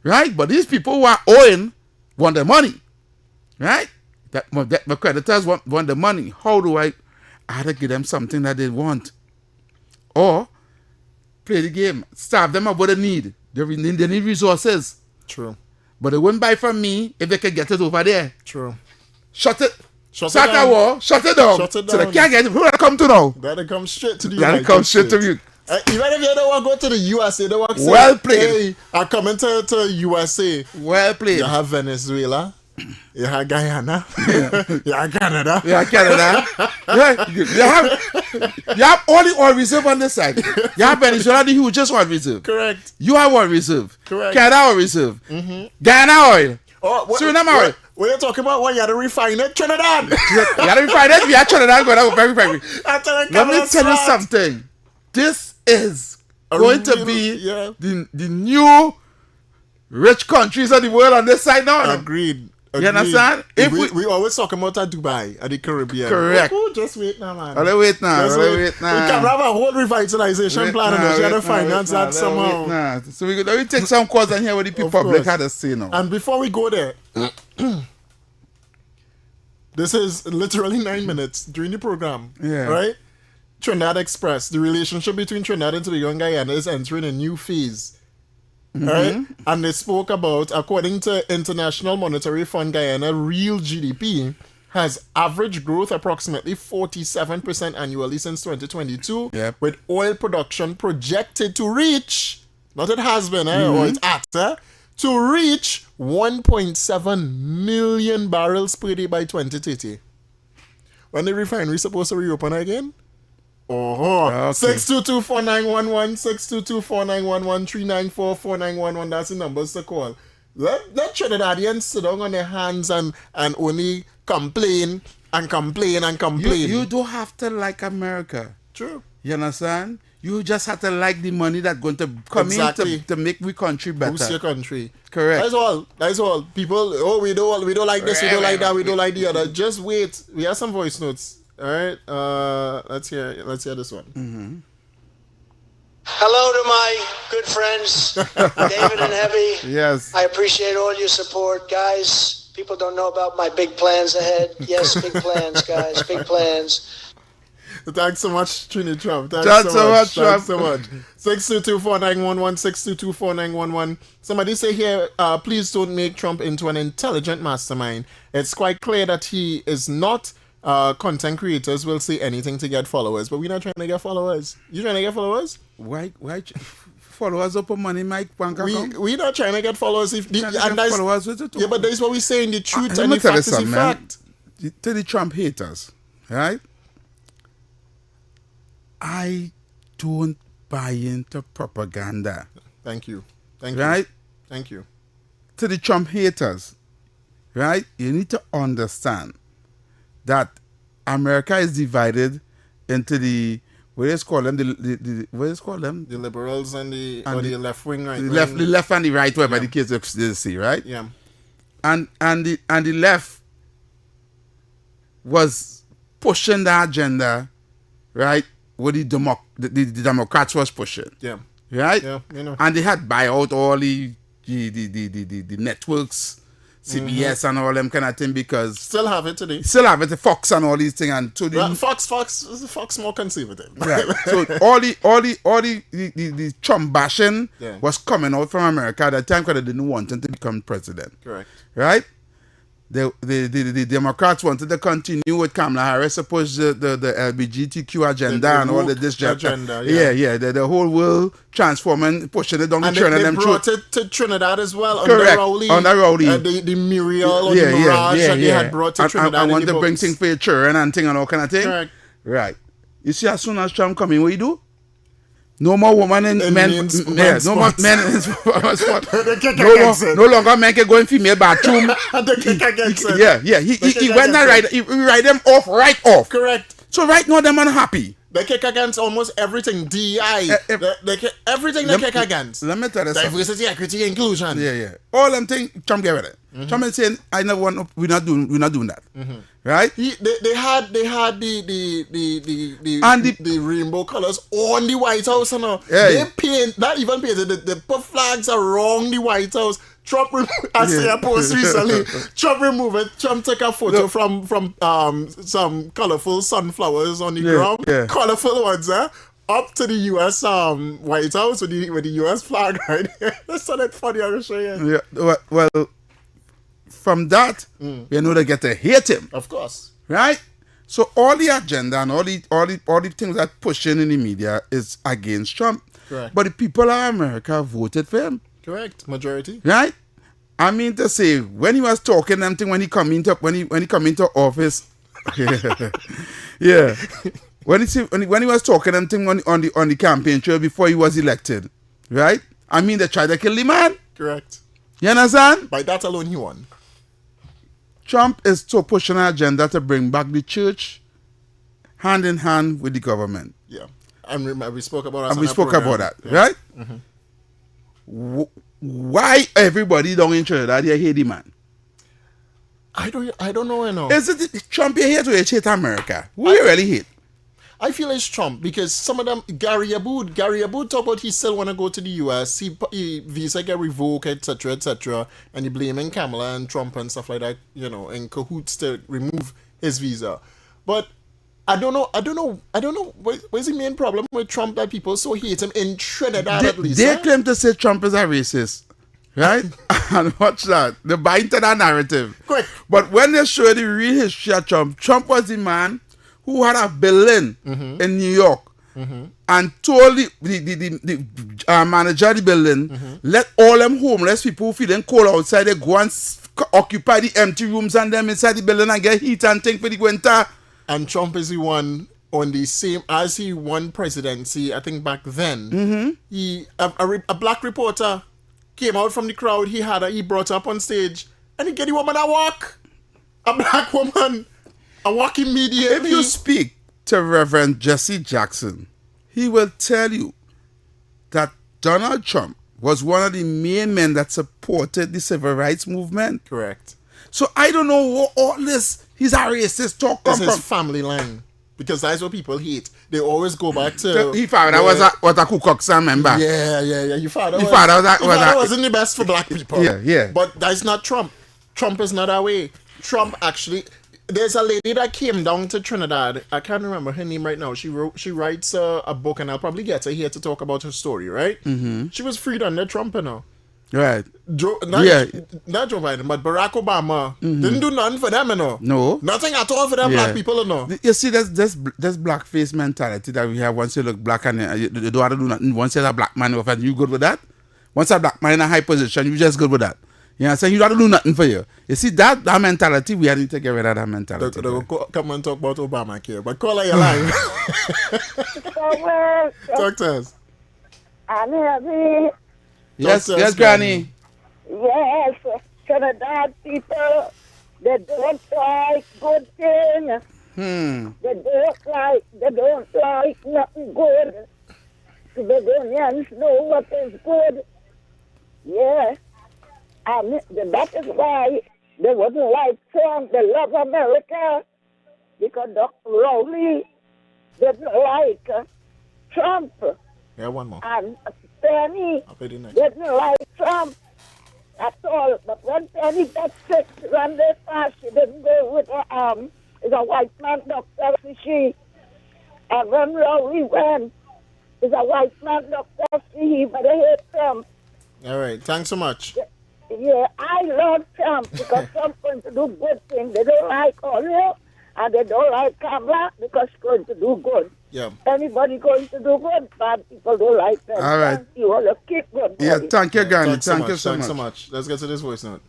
Right? But these people who are owing want the money. Right? The creditors want the money. How do I have to give them something that they want? Or play the game. Starve them of what they need. They need resources. True. But they wouldn't buy from me if they could get it over there. True. Shut it. Shut Start it that down. war. Shut it down. Shut it So they down. can't get it. Who will come to now? That'll come straight to the That'll United come straight to States. you. Even if you don't want to go to the USA, they want to say, Well played. hey, I'm coming to USA. Well played. You have Venezuela. You have Guyana. You have Canada. Yeah, Canada. Yeah, you have all the oil reserve on this side. You have Venezuela, the hugest oil reserve. Correct. You have oil reserve. Correct. Canada oil reserve. Guyana oil. Oh, Suriname oil. What you talking about? When you had to refine it? Trinidad. You gotta be fine. We are Trinidad going out very, very. After the Let me Canada tell you slot. something. This is A going to real- be yeah. the new rich countries of the world on this side now. Agreed. You understand? If we always talk about Dubai and the Caribbean. Correct. Oh, just wait now, man. Let's wait now. Just Wait now. We can have a whole revitalization plan and we try to finance that somehow. Nah. So let me take some calls and hear what the people public had to say now. And before we go there, this is literally 9 minutes during the program. Yeah. Right? Trinidad Express, the relationship between Trinidad and Tobago and Guyana is entering a new phase. Right? And they spoke about, according to International Monetary Fund, Guyana real GDP has average growth approximately 47% annually since 2022, Yep. with oil production projected to reach, not it has been, or it's at, to reach 1.7 million barrels per day by 2030. When the refinery supposed to reopen again? Oh, Okay. 622-4911, 622-4911, 394-4911. That's the numbers to call. Let Trinidadians sit down on their hands and only complain and complain and complain. You don't have to like America. True. You understand? You just have to like the money that's going to come Exactly. in to make we country better. Boost your country. Correct. That's all. People, we don't like this, we don't like that, we don't like the other. Just wait. We have some voice notes. All right. Let's hear this one. Hello to my good friends, David and Heavy. Yes. I appreciate all your support, guys. People don't know about my big plans ahead. Yes, big plans, guys. Big plans. Thanks so much, Trini Trump. Thanks so much, Trump. Thanks so much. 622-4911, 622-4911. Somebody say here, please don't make Trump into an intelligent mastermind. It's quite clear that he is not. Content creators will say anything to get followers, but we're not trying to get followers. You trying to get followers? Why followers up on money, Mike bank account? We not trying to get followers. Followers with it too. Yeah, but that's what we're saying. The truth Let and me the tell you fact is the something, man. fact. To the Trump haters, right? I don't buy into propaganda. Thank you. Right? Thank you. To the Trump haters, right? You need to understand that America is divided into the what is called them the what is called them The liberals and the left wing, right? the left and the right, whatever the case they say, right? Yeah. And the left was pushing the agenda, right? What the Democrats was pushing, Yeah. right? Yeah. You know. And they had buy out all the networks, CBS and all them kind of thing because Still have it today. still have it, the Fox and all these things, and so Well, Fox more conservative. right. So all the Trump bashing Yeah. was coming out from America at the time because they didn't want him to become president. Correct. Right? The Democrats wanted to continue with Kamala Harris, suppose the LGBTQ agenda The and all woke this agenda, yeah. The whole world transforming, pushing it down the And train they and them brought through. it to Trinidad as well. Correct. Under Rowley. The Muriel or the Mirage that they had brought to And Trinidad. I want in the to bring books. things for your children and thing and all kind of thing. Correct. Right. You see, as soon as Trump come in, what you do? No more woman in men. Yeah, no more men in sport. No longer men can go in female bathroom. Yeah. He went and ride. He ride them off right off. Correct. So right now them unhappy. They kick against almost everything. DI. Everything they kick against. Let me tell you something. Diversity, equity, inclusion. Yeah. All them things, Trump get rid of it. Trump is saying, I never want. We're not doing that. Right? They had the rainbow colors on the White House. You know? They paint, not even painted. They put flags around the White House. Trump, I see a post recently. Trump removed it. Trump took a photo from some colorful sunflowers on the ground. Yeah. Colorful ones, up to the U.S. White House with the U.S. flag right there. That's so that funny. I will show you. Yeah. Well, from that, we know they get to hate him. Of course. Right? So all the agenda and all the things that pushing in the media is against Trump. Correct. But the people of America voted for him. Correct. Majority. Right? I mean to say, when he was talking them thing when he come into office, yeah. When he was talking them thing on the campaign trail before he was elected, right? I mean they tried to kill the man. Correct. You understand? By that alone, he won. Trump is so pushing an agenda to bring back the church hand in hand with the government. Yeah. And we spoke about that, right? Why everybody don't in Trinidad they hate the man? I don't know, you know. Is it Trump here to hate America? Who you really hate? I feel it's Trump because some of them, Gary Aboud talk about he still want to go to the US. He visa get revoked, etc., and he blaming Kamala and Trump and stuff like that, you know, in cahoots to remove his visa. But I don't know. What's the main problem with Trump that people so hate him in Trinidad at least? They claim to say Trump is a racist, right? And watch that. They buy into that narrative. Correct. But when they show the real history of Trump was the man who had a building in New York and told the manager of the building, let all them homeless people who feeling cold outside, they go and occupy the empty rooms and them inside the building and get heat and thing for the winter. And Trump is the one on the same as he won presidency. I think back then, a black reporter came out from the crowd. He brought up on stage and he get the woman a walk, a black woman, a walk immediately. If you speak to Reverend Jesse Jackson, he will tell you that Donald Trump was one of the main men that supported the civil rights movement. Correct. So I don't know what all this. He's a racist talk come from. His family line. Because that's what people hate. They always go back to... His father was a Ku Klux Klan member. Yeah. Your father wasn't the best for black people. Yeah. But that's not Trump. Trump is not that way. Trump actually... There's a lady that came down to Trinidad. I can't remember her name right now. She writes a book, and I'll probably get her here to talk about her story, right? Mm-hmm. She was freed under Trump, you know. Right. Not Joe Biden, but Barack Obama didn't do nothing for them, you know. No. Nothing at all for them black people, you know. You see, there's blackface mentality that we have. Once you look black and you don't have to do nothing. Once you're a black man, you good with that? Once a black man in a high position, you just good with that. You know what I'm saying? You don't have to do nothing for you. You see, that mentality, we need to get rid of that mentality. They'll come and talk about Obamacare, but call her your line. Talk to us. Yes, Granny. Yes, Trinidad people, they don't like good things. They don't like nothing good. The Begonians know what is good. Yeah. And that is why they wouldn't like Trump. They love America. Because Dr. Rowley didn't like Trump. Yeah, one more. And Penny didn't like Trump at all. But when Penny got sick, when they passed, she didn't go with her is a white man doctor, she. And when Rowley went, is a white man doctor, he, but they hate Trump. All right, thanks so much. Yeah, I love Trump because Trump's going to do good things. They don't like Oreo and they don't like Kamala because she's going to do good. Yeah. Anybody going to do good, bad people don't like them. All right. You want to keep good. Yeah, thank you, Gandhi. Thank you so much. Let's get to this voice note.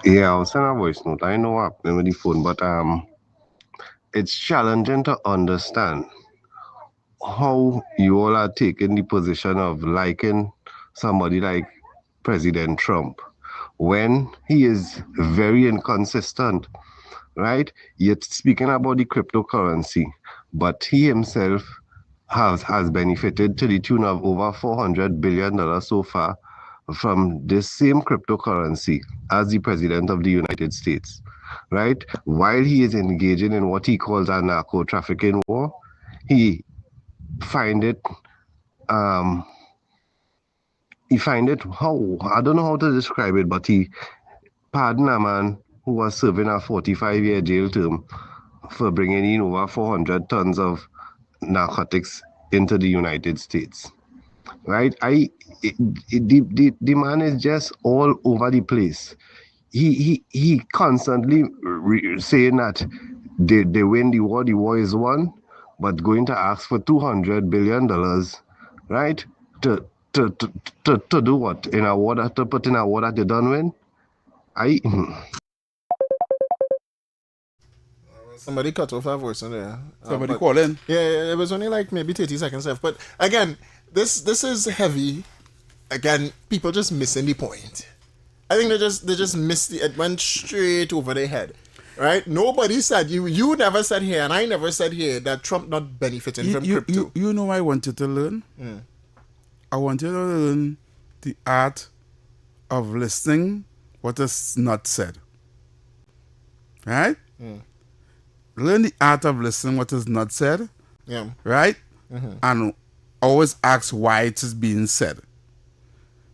Yeah, I was sending a voice note. I know what happened with the phone, but it's challenging to understand how you all are taking the position of liking somebody like President Trump when he is very inconsistent, right? Yet speaking about the cryptocurrency, but he himself has benefited to the tune of over $400 billion so far from this same cryptocurrency as the President of the United States, right? While he is engaging in what he calls a narco-trafficking war, he find it how I don't know how to describe it, but he pardoned a man who was serving a 45-year jail term for bringing in over 400 tons of narcotics into the United States. Right? The man is just all over the place. He constantly saying that they win the war is won, but going to ask for $200 billion, right? To do what? In a war that to put in a war that they don't win? Somebody cut off our voice on there. Somebody call in. Yeah, it was only like maybe 30 seconds left. But again, this is heavy. Again, people just missing the point. I think they just missed it went straight over their head. Right? Nobody said you never said here, and I never said here that Trump not benefiting from crypto. You know what I want you to learn? I want you to learn the art of listening what is not said. Right? Learn the art of listening what is not said. Yeah. Right? And always ask why it is being said.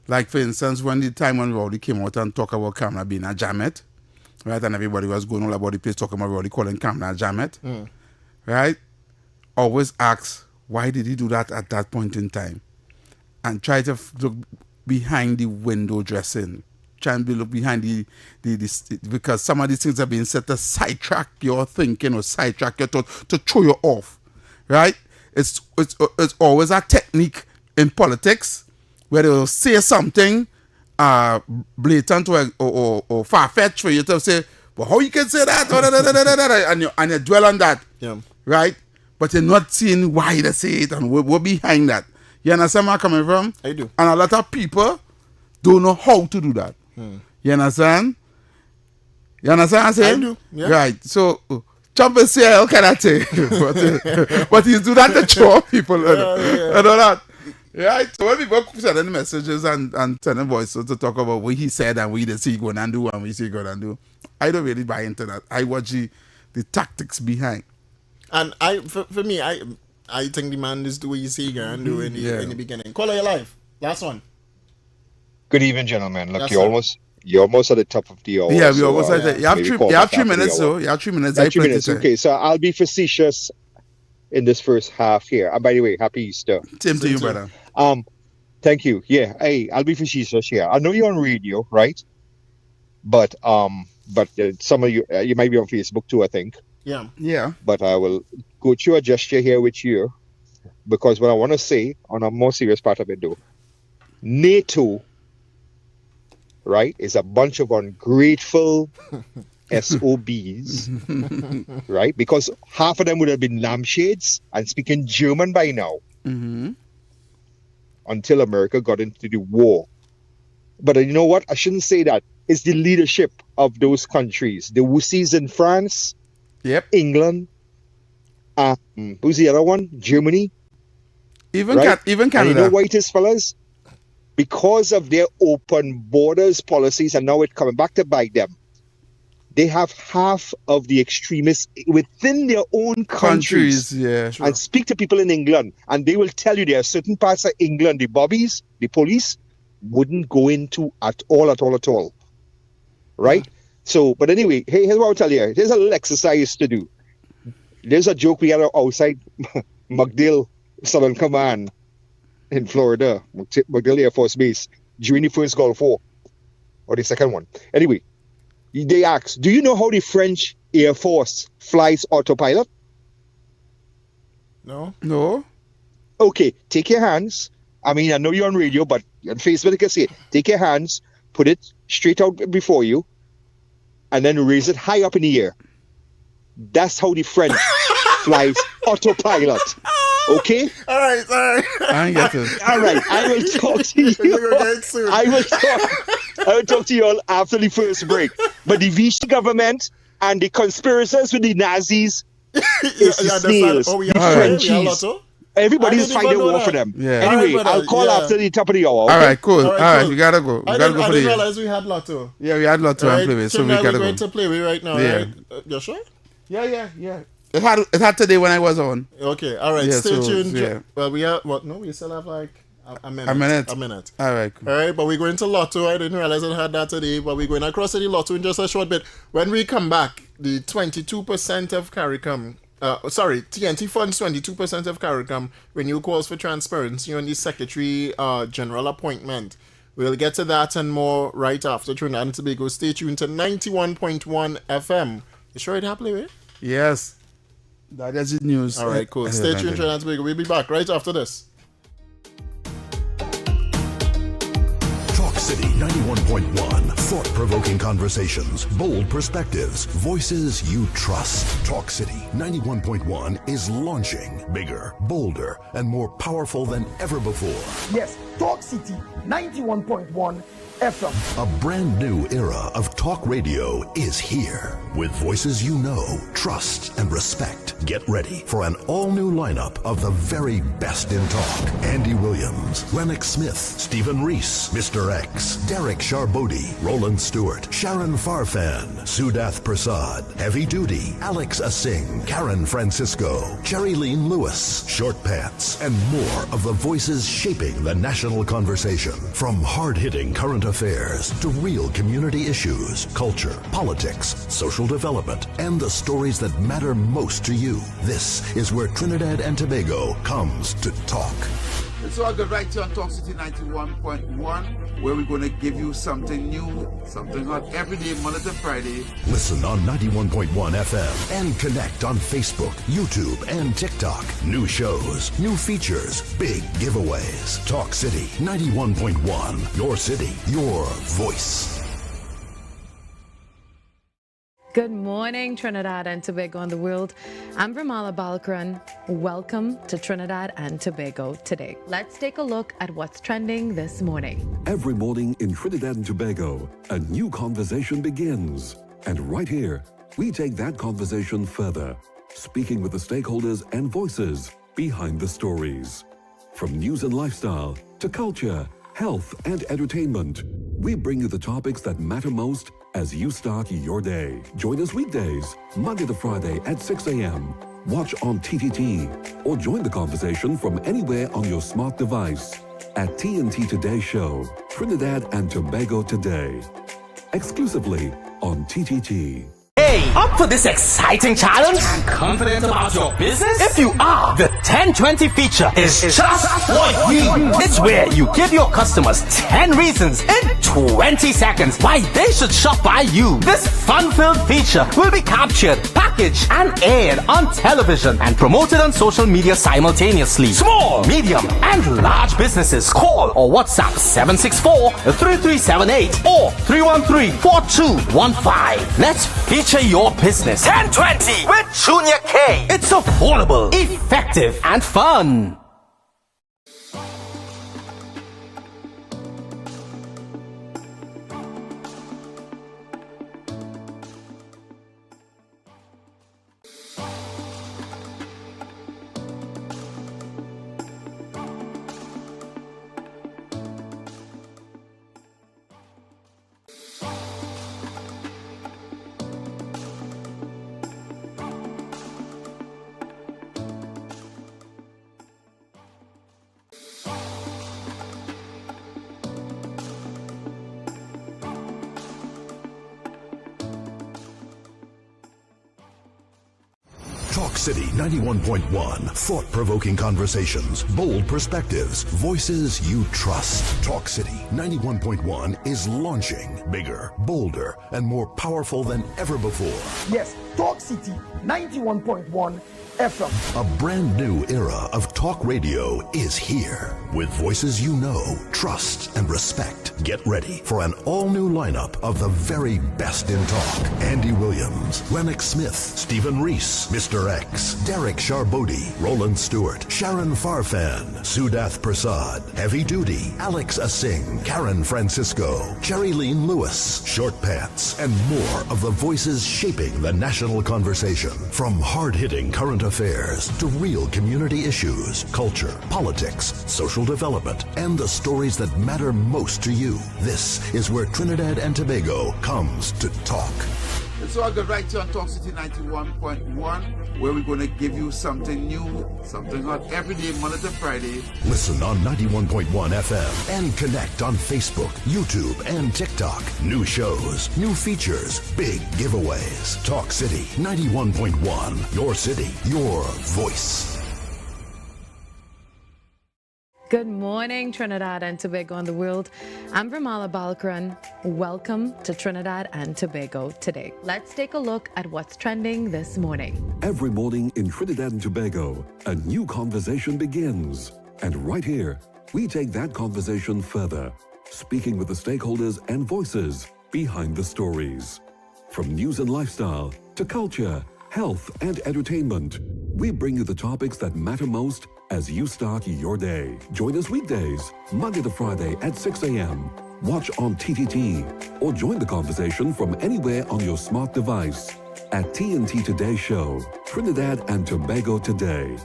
Like, for instance, when Rowdy came out and talked about Kamala being a jamet, right? And everybody was going all about the place talking about Rowdy calling Kamala a jamet. Right? Always ask, why did he do that at that point in time? And try to look behind the window dressing. Try and look behind the because some of these things are being said to sidetrack your thinking or sidetrack your thought to throw you off, right? It's always a technique in politics where they'll say something blatant or far-fetched for you to say, well, how you can say that? And you dwell on that, right? But you're not seeing why they say it and we're behind that. You understand where I'm coming from? I do. And a lot of people don't know how to do that. You understand? You understand what I'm saying? I do. Yeah. Right. So, Trump is here, how can I say? but he's do that to show people. And all that. Right? So when people send messages and sending voices to talk about what he said and what he see going and do and what he see going and do, I don't really buy into that. I watch the tactics behind. And for me, I think the man is doing what he see going and do in the beginning. Call your life. Last one. Good evening, gentlemen. Look, Yes, you're almost at the top of the hour. Yeah, we so, almost at that. You have 3 minutes, so you have 3 minutes. Yeah, 3 minutes. Okay, so I'll be facetious in this first half here. And by the way, happy Easter. Same to you, brother. Thank you. Yeah, hey, I'll be facetious here. I know you're on radio, right? But some of you might be on Facebook too, I think. Yeah. But I will go through a gesture here with you because what I want to say on a more serious part of it, though, NATO, right, is a bunch of ungrateful SOBs, right? Because half of them would have been lampshades and speaking German by now until America got into the war. But you know what? I shouldn't say that. It's the leadership of those countries. The wussies in France, England, who's the other one? Germany. Even right? Even Canada. And you know why it is, fellas? Because of their open borders policies, and now it's coming back to bite them. They have half of the extremists within their own countries. And speak to people in England, and they will tell you there are certain parts of England, the bobbies, the police, wouldn't go into at all. Right? So, but anyway, here's what I'll tell you. Here's a little exercise to do. There's a joke we had outside MacDill Southern Command in Florida, MacDill Air Force Base, during the first Gulf War, or the second one. Anyway, they asked, do you know how the French Air Force flies autopilot? No. Okay, take your hands. I mean, I know you're on radio, but on Facebook you can see it. Take your hands, put it straight out before you, and then raise it high up in the air. That's how the French flies autopilot. Okay? All right. I ain't get it. All right. I will talk to you. You're gonna get soon. I will talk to you all after the first break. But the Vichy government and the conspirators with the Nazis is the snails, the Frenchies. Everybody's fighting war for them. Yeah. Anyway, I'll call after the top of the hour. Okay? All right, cool. All right, we gotta go. We gotta go I for didn't the. realize we had Lotto. Yeah, we had Lotto and play with, so we gotta we're go. going to play with right now. Yeah. Right? You sure? Yeah. It had today when I was on. Okay, all right. Yeah, Stay so, tuned. yeah. Well, we have what? No, we still have like a minute. A minute. All right. Cool. All right, but we're going to Lotto. I didn't realize I had that today, but we're going across to the Lotto in just a short bit. When we come back, the 22% of CARICOM. TNT funds 22% of CARICOM renew calls for transparency on the Secretary General appointment. We'll get to that and more right after Trinidad and Tobago. Stay tuned to 91.1 FM. You sure it happened, right? Yes. That is the news. All right, cool. Stay tuned, Trinidad and Tobago. We'll be back right after this. Talk City 91.1. Thought-provoking conversations, bold perspectives, voices you trust. Talk City 91.1 is launching bigger, bolder, and more powerful than ever before. Yes, Talk City 91.1 FM. A brand new era of talk radio is here. With voices you know, trust, and respect. Get ready for an all-new lineup of the very best in talk. Andy Williams, Lennox Smith, Stephen Reese, Mr. X, Derek Charbodi, Roland Stewart, Sharon Farfan, Sudath Prasad, Heavy Duty, Alex Asing, Karen Francisco, Cherry Lean Lewis, Short Pants, and more of the voices shaping the national conversation. From hard-hitting current affairs to real community issues, culture, politics, social development, and the stories that matter most to you. This is where Trinidad and Tobago comes to talk. It's all good right here on Talk City 91.1, where we're going to give you something new, something hot every day, Monday to Friday. Listen on 91.1 FM and connect on Facebook, YouTube, and TikTok. New shows, new features, big giveaways. Talk City 91.1. Your city, your voice. Good morning, Trinidad and Tobago and the world. I'm Ramala Balkaran. Welcome to Trinidad and Tobago today. Let's take a look at what's trending this morning. Every morning in Trinidad and Tobago, a new conversation begins. And right here, we take that conversation further, speaking with the stakeholders and voices behind the stories. From news and lifestyle to culture, health, and entertainment, we bring you the topics that matter most as you start your day. Join us weekdays, Monday to Friday at 6 a.m. Watch on TTT or join the conversation from anywhere on your smart device at TNT Today Show, Trinidad and Tobago Today. Exclusively on TTT. Hey, up for this exciting challenge? Confident about your business? If you are, the 1020 feature is just for you. It's where you give your customers 10 reasons in 20 seconds why they should shop by you. This fun-filled feature will be captured, packaged, and aired on television and promoted on social media simultaneously. Small, medium, and large businesses call or WhatsApp 764-3378 or 313-4215. Let's feature your business. 1020 with Junior K. It's affordable, effective, and fun. Talk City 91.1. Thought-provoking conversations, bold perspectives, voices you trust. Talk City 91.1 is launching bigger, bolder, and more powerful than ever before. Yes, Talk City 91.1 FM. A brand new era of talk radio is here. With voices you know, trust, and respect. Get ready for an all-new lineup of the very best in talk. Andy Williams, Lennox Smith, Stephen Reese, Mr. X, Derek Charbodi, Roland Stewart, Sharon Farfan, Sudath Prasad, Heavy Duty, Alex Asing, Karen Francisco, Cherry-Leen Lewis, Short Pants, and more of the voices shaping the national conversation. From hard-hitting current affairs to real community issues, culture, politics, social development, and the stories that matter most to you. This is where Trinidad and Tobago comes to talk. It's all good right here on Talk City 91.1, where we're going to give you something new, something hot every day, Monday to Friday. Listen on 91.1 FM and connect on Facebook, YouTube, and TikTok. New shows, new features, big giveaways. Talk City 91.1, your city, your voice. Good morning, Trinidad and Tobago and the world. I'm Vermala Balkaran. Welcome to Trinidad and Tobago today. Let's take a look at what's trending this morning. Every morning in Trinidad and Tobago, a new conversation begins. And right here, we take that conversation further, speaking with the stakeholders and voices behind the stories. From news and lifestyle to culture, health, and entertainment, we bring you the topics that matter most as you start your day. Join us weekdays, Monday to Friday at 6 a.m. Watch on TTT or join the conversation from anywhere on your smart device at TNT Today Show, Trinidad and Tobago Today.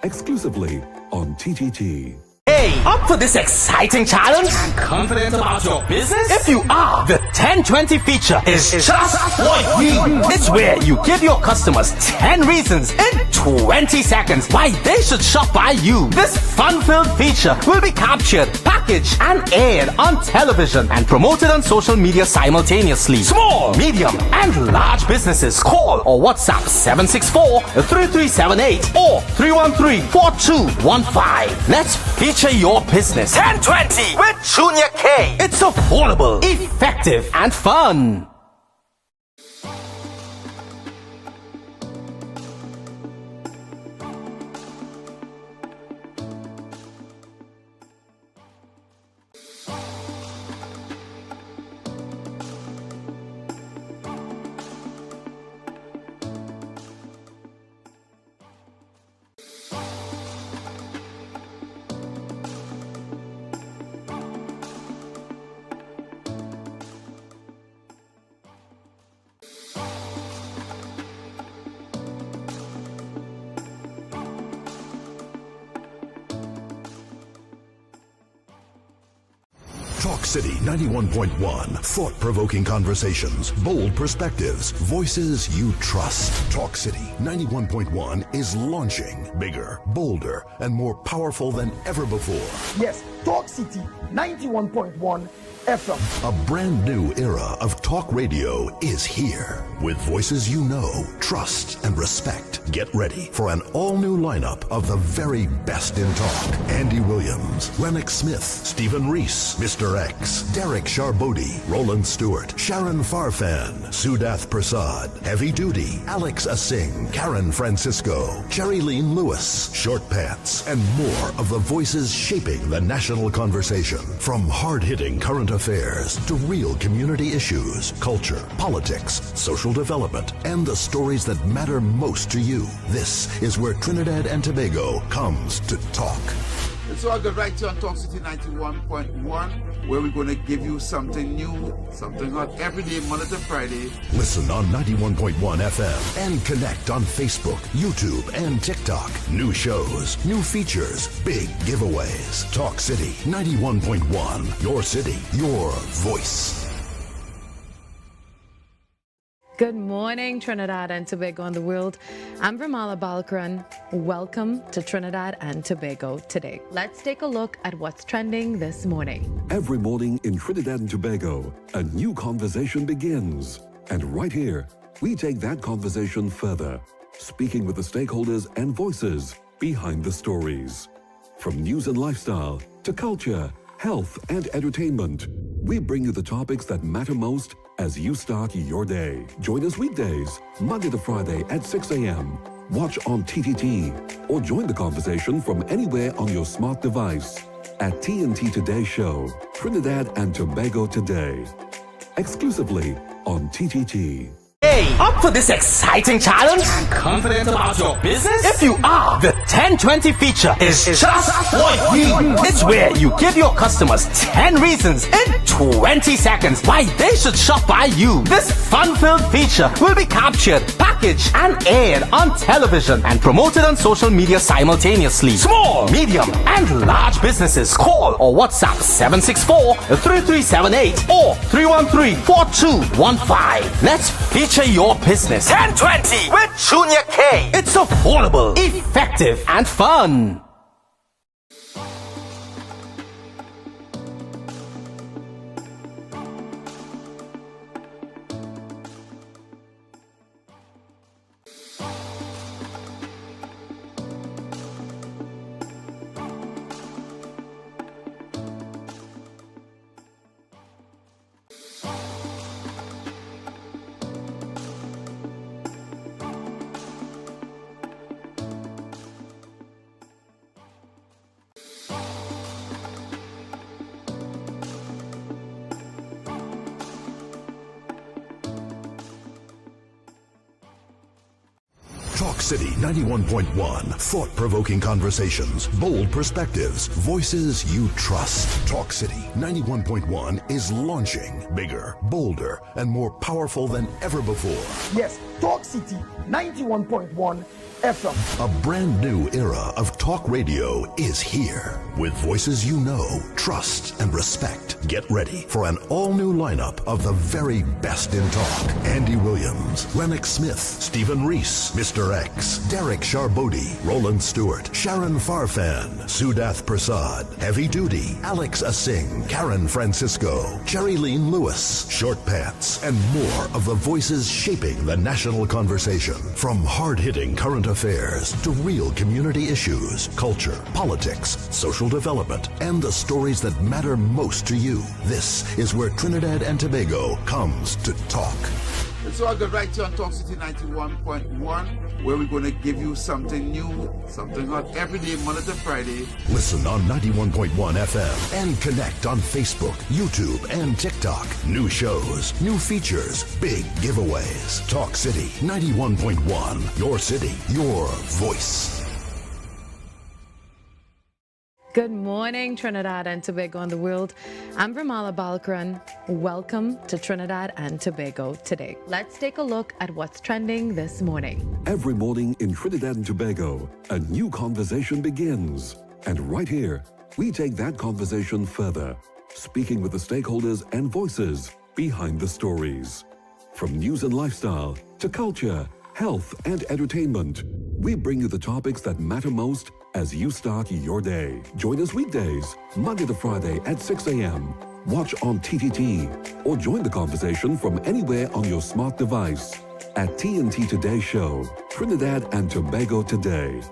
Exclusively on TTT. Hey, up for this exciting challenge? And confident about your business? If you are, the 1020 feature is just what we need. It's where you give your customers 10 reasons in 20 seconds why they should shop by you. This fun-filled feature will be captured, packaged, and aired on television and promoted on social media simultaneously. Small, medium, and large businesses call or WhatsApp 764-3378 or 313-4215. Let's feature your business. 1020 with Junior K. It's affordable, effective, and fun. Talk City 91.1. Thought-provoking conversations, bold perspectives, voices you trust. Talk City 91.1 is launching bigger, bolder, and more powerful than ever before. Yes, Talk City 91.1 FM. A brand new era of talk radio is here. With voices you know, trust, and respect. Get ready for an all-new lineup of the very best in talk. Andy Williams, Lennox Smith, Stephen Reese, Mr. X, Derek Charbodi, Roland Stewart, Sharon Farfan, Sudath Prasad, Heavy Duty, Alex Asing, Karen Francisco, Cherry-Leen Lewis, Short Pants, and more of the voices shaping the national conversation. From hard-hitting current affairs to real community issues, culture, politics, social development, and the stories that matter most to you. This is where Trinidad and Tobago comes to talk. It's all good right here on Talk City 91.1, where we're going to give you something new, something hot every day, Monday to Friday. Listen on 91.1 FM and connect on Facebook, YouTube, and TikTok. New shows, new features, big giveaways. Talk City 91.1, your city, your voice. Good morning, Trinidad and Tobago and the world. I'm Vermala Balkaran. Welcome to Trinidad and Tobago today. Let's take a look at what's trending this morning. Every morning in Trinidad and Tobago, a new conversation begins. And right here, we take that conversation further, speaking with the stakeholders and voices behind the stories. From news and lifestyle to culture, health, and entertainment, we bring you the topics that matter most as you start your day. Join us weekdays, Monday to Friday at 6 a.m. watch on TTT, or join the conversation from anywhere on your smart device at TNT Today Show, Trinidad and Tobago Today. Exclusively on TTT. Hey, up for this exciting challenge? Confident about your business? If you are, the 1020 feature is just what you need. It's where you give your customers 10 reasons in 20 seconds why they should shop by you. This fun-filled feature will be captured, packaged, and aired on television and promoted on social media simultaneously. Small, medium, and large businesses call or WhatsApp 764-3378 or 313-4215. Let's feature your business. 1020 with Junior K. It's affordable, effective, and fun. Talk City 91.1. Thought-provoking conversations, bold perspectives, voices you trust. Talk City 91.1 is launching bigger, bolder, and more powerful than ever before. Yes, Talk City 91.1 FM. A brand new era of talk radio is here. With voices you know, trust, and respect. Get ready for an all-new lineup of the very best in talk. Andy Williams, Lennox Smith, Stephen Reese, Mr. X, Derek Charbodi, Roland Stewart, Sharon Farfan, Sudath Prasad, Heavy Duty, Alex Asing, Karen Francisco, Cherry Lean Lewis, Short Pants, and more of the voices shaping the national conversation. From hard-hitting current affairs to real community issues, culture, politics, social development, and the stories that matter most to you. This is where Trinidad and Tobago comes to talk. It's all good right here on Talk City 91.1, where we're going to give you something new, something hot every day, Monday to Friday. Listen on 91.1 FM and connect on Facebook, YouTube, and TikTok. New shows, new features, big giveaways. Talk City 91.1. Your city, your voice. Good morning, Trinidad and Tobago and the world. I'm Vermala Balkaran. Welcome to Trinidad and Tobago today. Let's take a look at what's trending this morning. Every morning in Trinidad and Tobago, a new conversation begins. And right here, we take that conversation further, speaking with the stakeholders and voices behind the stories. From news and lifestyle to culture, health, and entertainment, we bring you the topics that matter most as you start your day. Join us weekdays, Monday to Friday at 6 a.m. Watch on TTT or join the conversation from anywhere on your smart device at TNT Today Show, Trinidad and Tobago Today.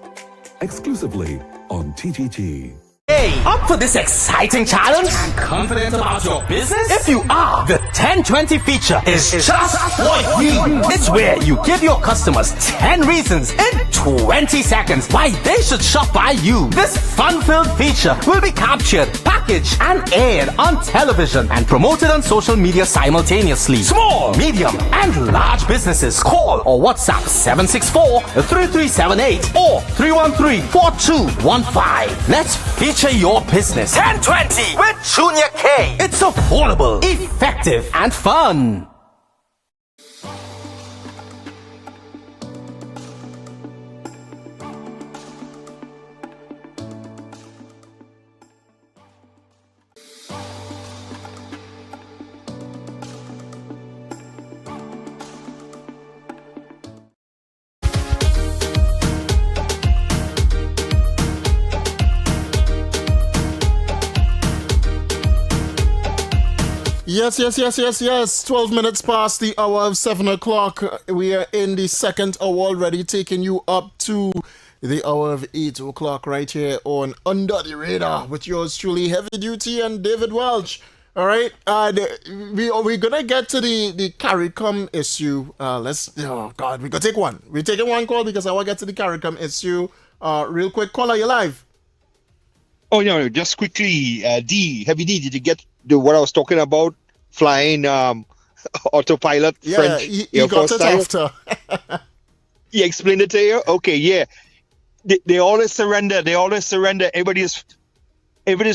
Exclusively on TTT. Hey, up for this exciting challenge? Confident about your business? If you are, the 1020 feature is just what you need. It's where you give your customers 10 reasons in 20 seconds why they should shop by you. This fun-filled feature will be captured, packaged, and aired on television and promoted on social media simultaneously. Small, medium, and large businesses call or WhatsApp 764-3378 or 313-4215. Let's feature your business. 1020 with Junior K. It's affordable, effective, and fun. Yes. 12 minutes past the hour of 7 o'clock. We are in the second hour already, taking you up to the hour of 8 o'clock right here on Under the Radar with yours truly, Heavy Duty and David Welch. All right. We're gonna get to the CARICOM issue. Oh God, we gonna take one. We're taking one call because I want to get to the CARICOM issue. Real quick, caller, you live. Oh no, just quickly, Heavy D, did you get what I was talking about? Flying autopilot French he Air got Force it style? after. He explained it to you? Okay, yeah. They always surrender. Everybody's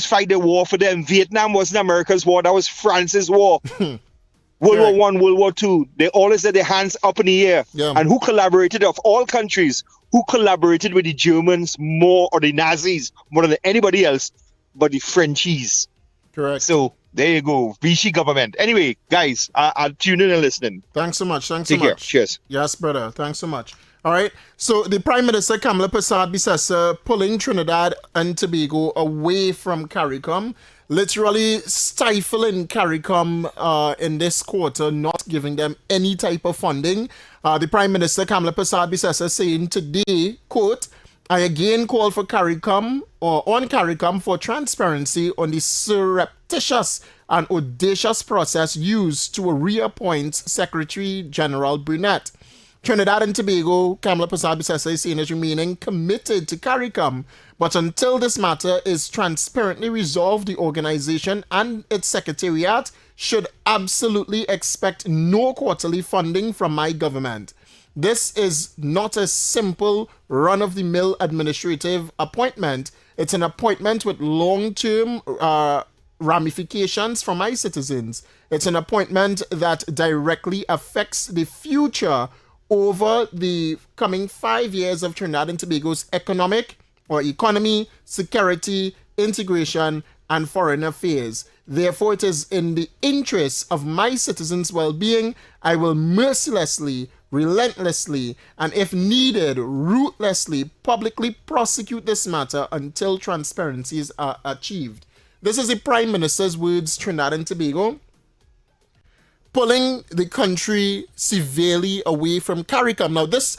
fight the war for them. Vietnam wasn't America's war. That was France's war. World War One, World War Two. They always had their hands up in the air. Yeah. And who collaborated of all countries? Who collaborated with the Germans more, or the Nazis more than anybody else but the Frenchies? Correct. So there you go. Vichy government. Anyway, guys, I'll tune in and listening. Thanks so much. Take care. Cheers. Yes, brother. Thanks so much. All right. So the Prime Minister Kamala Persad-Bissessar pulling Trinidad and Tobago away from CARICOM, literally stifling CARICOM in this quarter, not giving them any type of funding. The Prime Minister Kamala Persad-Bissessar saying today, quote, I again call for CARICOM for transparency on the surreptitious and audacious process used to reappoint Secretary General Burnett. Trinidad and Tobago, Kamala Persad-Bissessar is saying is remaining committed to CARICOM, but until this matter is transparently resolved, the organization and its secretariat should absolutely expect no quarterly funding from my government. This is not a simple run-of-the-mill administrative appointment. It's an appointment with long-term ramifications for my citizens. It's an appointment that directly affects the future over the coming 5 years of Trinidad and Tobago's economy, security, integration, and foreign affairs. Therefore, it is in the interests of my citizens' well-being, I will mercilessly, relentlessly, and if needed, ruthlessly, publicly prosecute this matter until transparencies are achieved. This is the Prime Minister's words, Trinidad and Tobago, pulling the country severely away from CARICOM. Now, this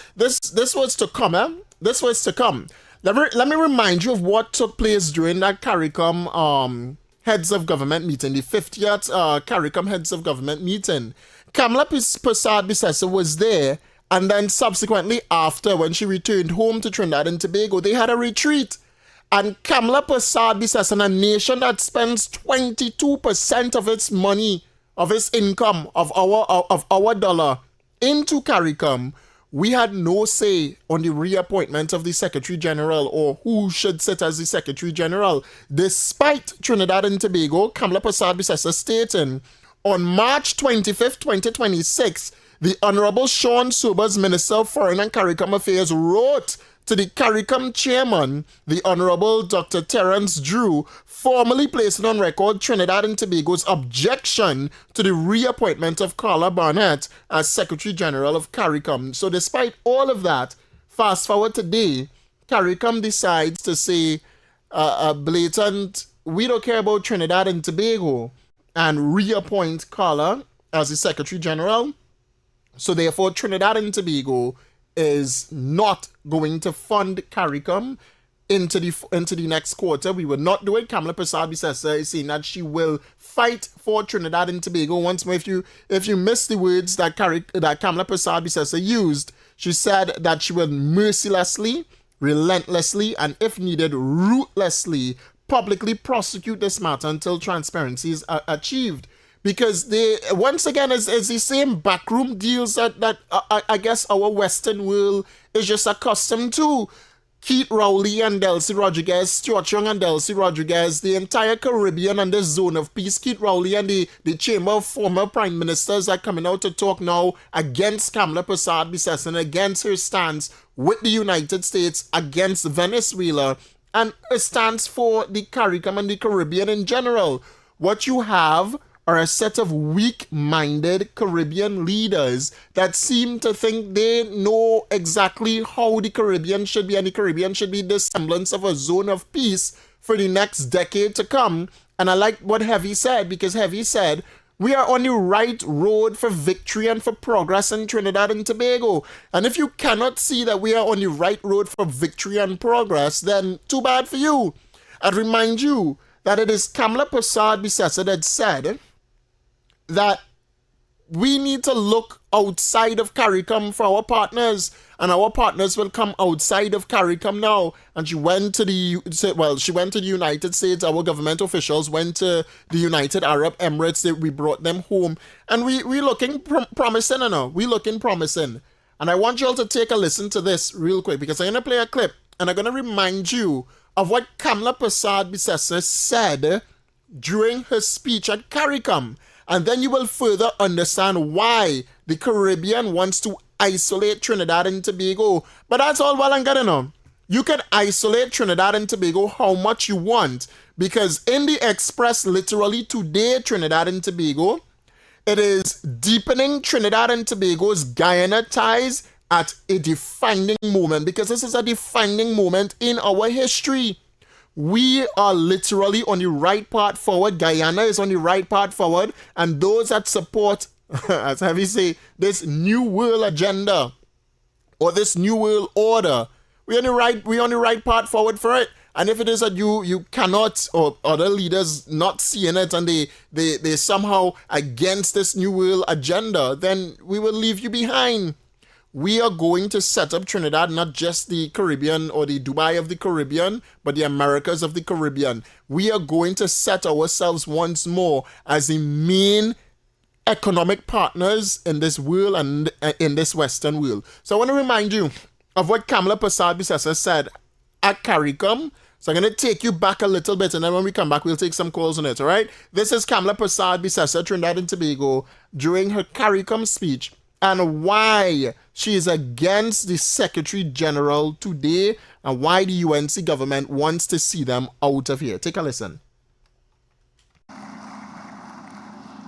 was to come, eh? This was to come. Let me remind you of what took place during that CARICOM heads of government meeting, the 50th CARICOM heads of government meeting. Kamala Persad-Bissessar was there, and then subsequently after, when she returned home to Trinidad and Tobago, they had a retreat. And Kamala Persad-Bissessar, a nation that spends 22% of its money, of its income, of our dollar into CARICOM, we had no say on the reappointment of the Secretary General or who should sit as the Secretary General, despite Trinidad and Tobago, Kamala Persad-Bissessar stating, on March 25th, 2026, the Honorable Sean Sobers, Minister of Foreign and CARICOM Affairs, wrote to the CARICOM chairman, the Honorable Dr. Terence Drew, formally placing on record Trinidad and Tobago's objection to the reappointment of Carla Barnett as Secretary General of CARICOM. So despite all of that, fast forward today, CARICOM decides to say a blatant, we don't care about Trinidad and Tobago, and reappoint Carla as the Secretary General. So therefore, Trinidad and Tobago is not going to fund CARICOM into the next quarter. We will not do it. Kamala Persad-Bissessar is saying that she will fight for Trinidad and Tobago. Once more, if you missed the words that Kamala Persad-Bissessar used, she said that she will mercilessly, relentlessly, and if needed, ruthlessly, publicly prosecute this matter until transparency is achieved. Because they, once again, is the same backroom deals that I guess our Western world is just accustomed to. Keith Rowley and Delcy Rodriguez, Stuart Young and Delcy Rodriguez, the entire Caribbean and the zone of peace. Keith Rowley and the Chamber of former prime ministers are coming out to talk now against Kamala Persad-Bissessar and against her stance with the United States against Venezuela and a stance for the CARICOM and the Caribbean in general. What you have are a set of weak-minded Caribbean leaders that seem to think they know exactly how the Caribbean should be, and the Caribbean should be the semblance of a zone of peace for the next decade to come. And I like what Heavy said, because Heavy said, we are on the right road for victory and for progress in Trinidad and Tobago. And if you cannot see that we are on the right road for victory and progress, then too bad for you. I'd remind you that it is Kamala Persad-Bissessar that said that we need to look outside of CARICOM for our partners, and our partners will come outside of CARICOM now. And she went to the United States. Our government officials went to the United Arab Emirates. We brought them home, and we looking promising, you know. We looking promising. And I want you all to take a listen to this real quick, because I'm gonna play a clip, and I'm gonna remind you of what Kamala Persad-Bissessar said during her speech at CARICOM. And then you will further understand why the Caribbean wants to isolate Trinidad and Tobago. But that's all well and good enough. You can isolate Trinidad and Tobago how much you want, because in the Express, literally today, Trinidad and Tobago, it is deepening Trinidad and Tobago's Guyana ties at a defining moment, because this is a defining moment in our history. We are literally on the right path forward. Guyana is on the right path forward. And those that support, as Heavy say, this new world agenda or this new world order, we're on the right path forward for it. And if it is that you cannot, or other leaders not seeing it, and they somehow against this new world agenda, then we will leave you behind. We are going to set up Trinidad, not just the Caribbean or the Dubai of the Caribbean, but the Americas of the Caribbean. We are going to set ourselves once more as the main economic partners in this world and in this Western world. So I want to remind you of what Kamala Persad-Bissessar said at CARICOM. So I'm going to take you back a little bit, and then when we come back, we'll take some calls on it, all right? This is Kamala Persad-Bissessar, Trinidad and Tobago, during her CARICOM speech, and why she is against the Secretary General today, and why the UNC government wants to see them out of here. Take a listen.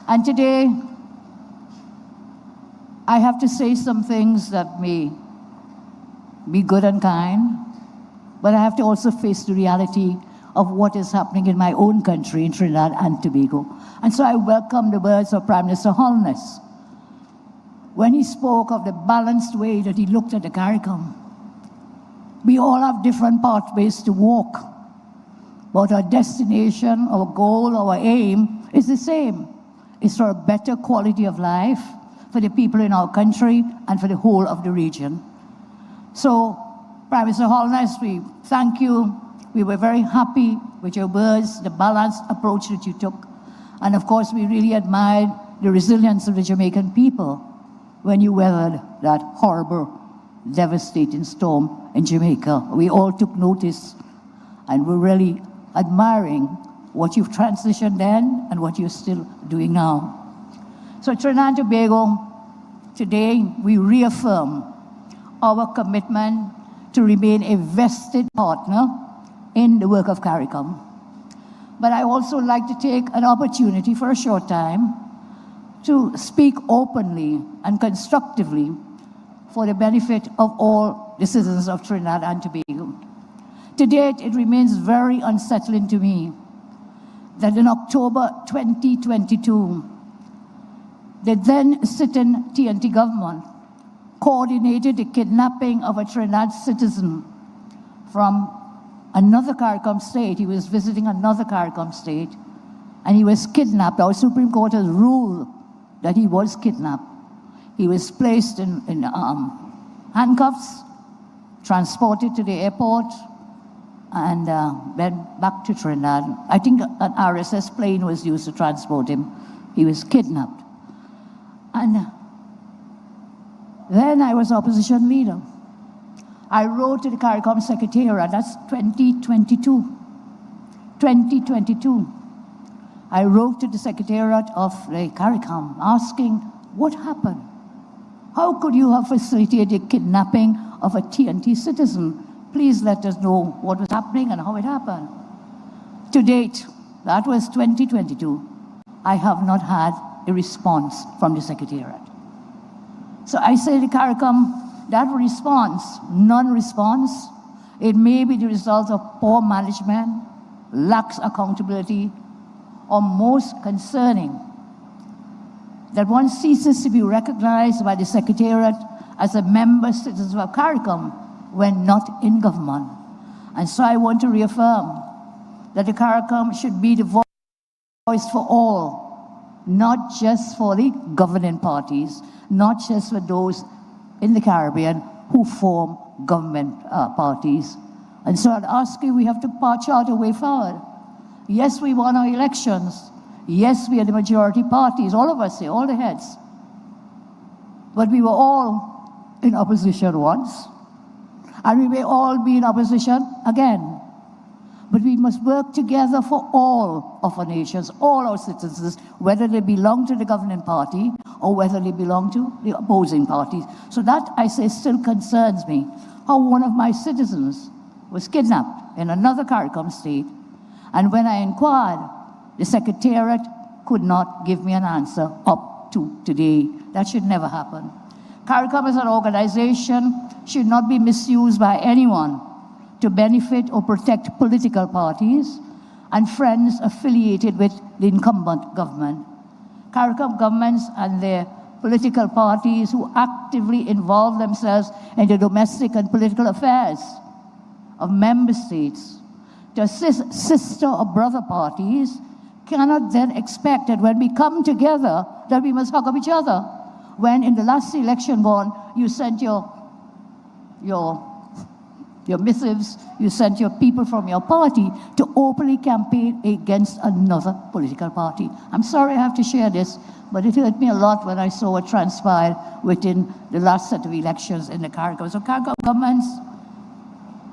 And today, I have to say some things that may be good and kind, but I have to also face the reality of what is happening in my own country, in Trinidad and Tobago. And so I welcome the words of Prime Minister Holness when he spoke of the balanced way that he looked at the CARICOM. We all have different pathways to walk, but our destination, our goal, our aim is the same. It's for a better quality of life for the people in our country and for the whole of the region. So, Prime Minister Holness, we thank you. We were very happy with your words, the balanced approach that you took. And of course, we really admired the resilience of the Jamaican people when you weathered that horrible, devastating storm in Jamaica. We all took notice, and we're really admiring what you've transitioned then and what you're still doing now. So Trinidad and Tobago, today we reaffirm our commitment to remain a vested partner in the work of CARICOM. But I also like to take an opportunity for a short time to speak openly and constructively for the benefit of all the citizens of Trinidad and Tobago. To date, it remains very unsettling to me that in October 2022, the then sitting TNT government coordinated the kidnapping of a Trinidad citizen from another CARICOM state. He was visiting another CARICOM state, and he was kidnapped. Our Supreme Court has ruled that he was kidnapped. He was placed in handcuffs, transported to the airport, and then back to Trinidad. I think an RSS plane was used to transport him. He was kidnapped. And then I was opposition leader. I wrote to the CARICOM Secretariat, that's 2022. 2022. I wrote to the Secretariat of the CARICOM asking, what happened? How could you have facilitated the kidnapping of a TNT citizen? Please let us know what was happening and how it happened. To date, that was 2022, I have not had a response from the Secretariat. So I say to CARICOM, that response, non-response, it may be the result of poor management, lax accountability, or most concerning, that one ceases to be recognized by the Secretariat as a member citizen of CARICOM when not in government. And so I want to reaffirm that the CARICOM should be the voice for all, not just for the governing parties, not just for those in the Caribbean who form government parties. And so I'd ask you, we have to chart a way forward. Yes, we won our elections. Yes, we are the majority parties, all of us here, all the heads. But we were all in opposition once, and we may all be in opposition again. But we must work together for all of our nations, all our citizens, whether they belong to the governing party or whether they belong to the opposing parties. So that, I say, still concerns me. How one of my citizens was kidnapped in another CARICOM state, and when I inquired, the Secretariat could not give me an answer up to today. That should never happen. CARICOM as an organization should not be misused by anyone to benefit or protect political parties and friends affiliated with the incumbent government. CARICOM governments and their political parties who actively involve themselves in the domestic and political affairs of member states to assist sister or brother parties cannot then expect that when we come together that we must hug up each other. When in the last election gone, you sent your missives, you sent your people from your party to openly campaign against another political party. I'm sorry I have to share this, but it hurt me a lot when I saw what transpired within the last set of elections in the CARICOM. So CARICOM governments,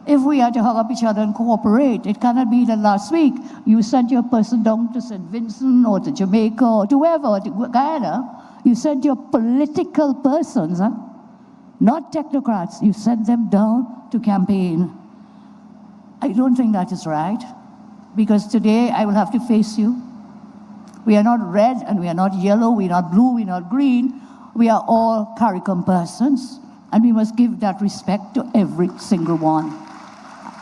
if we are to hug up each other and cooperate, it cannot be that last week you sent your person down to St. Vincent or to Jamaica or to wherever, or to Guyana. You sent your political persons, not technocrats. You sent them down to campaign. I don't think that is right, because today I will have to face you. We are not red and we are not yellow, we are not blue, we are not green. We are all CARICOM persons, and we must give that respect to every single one.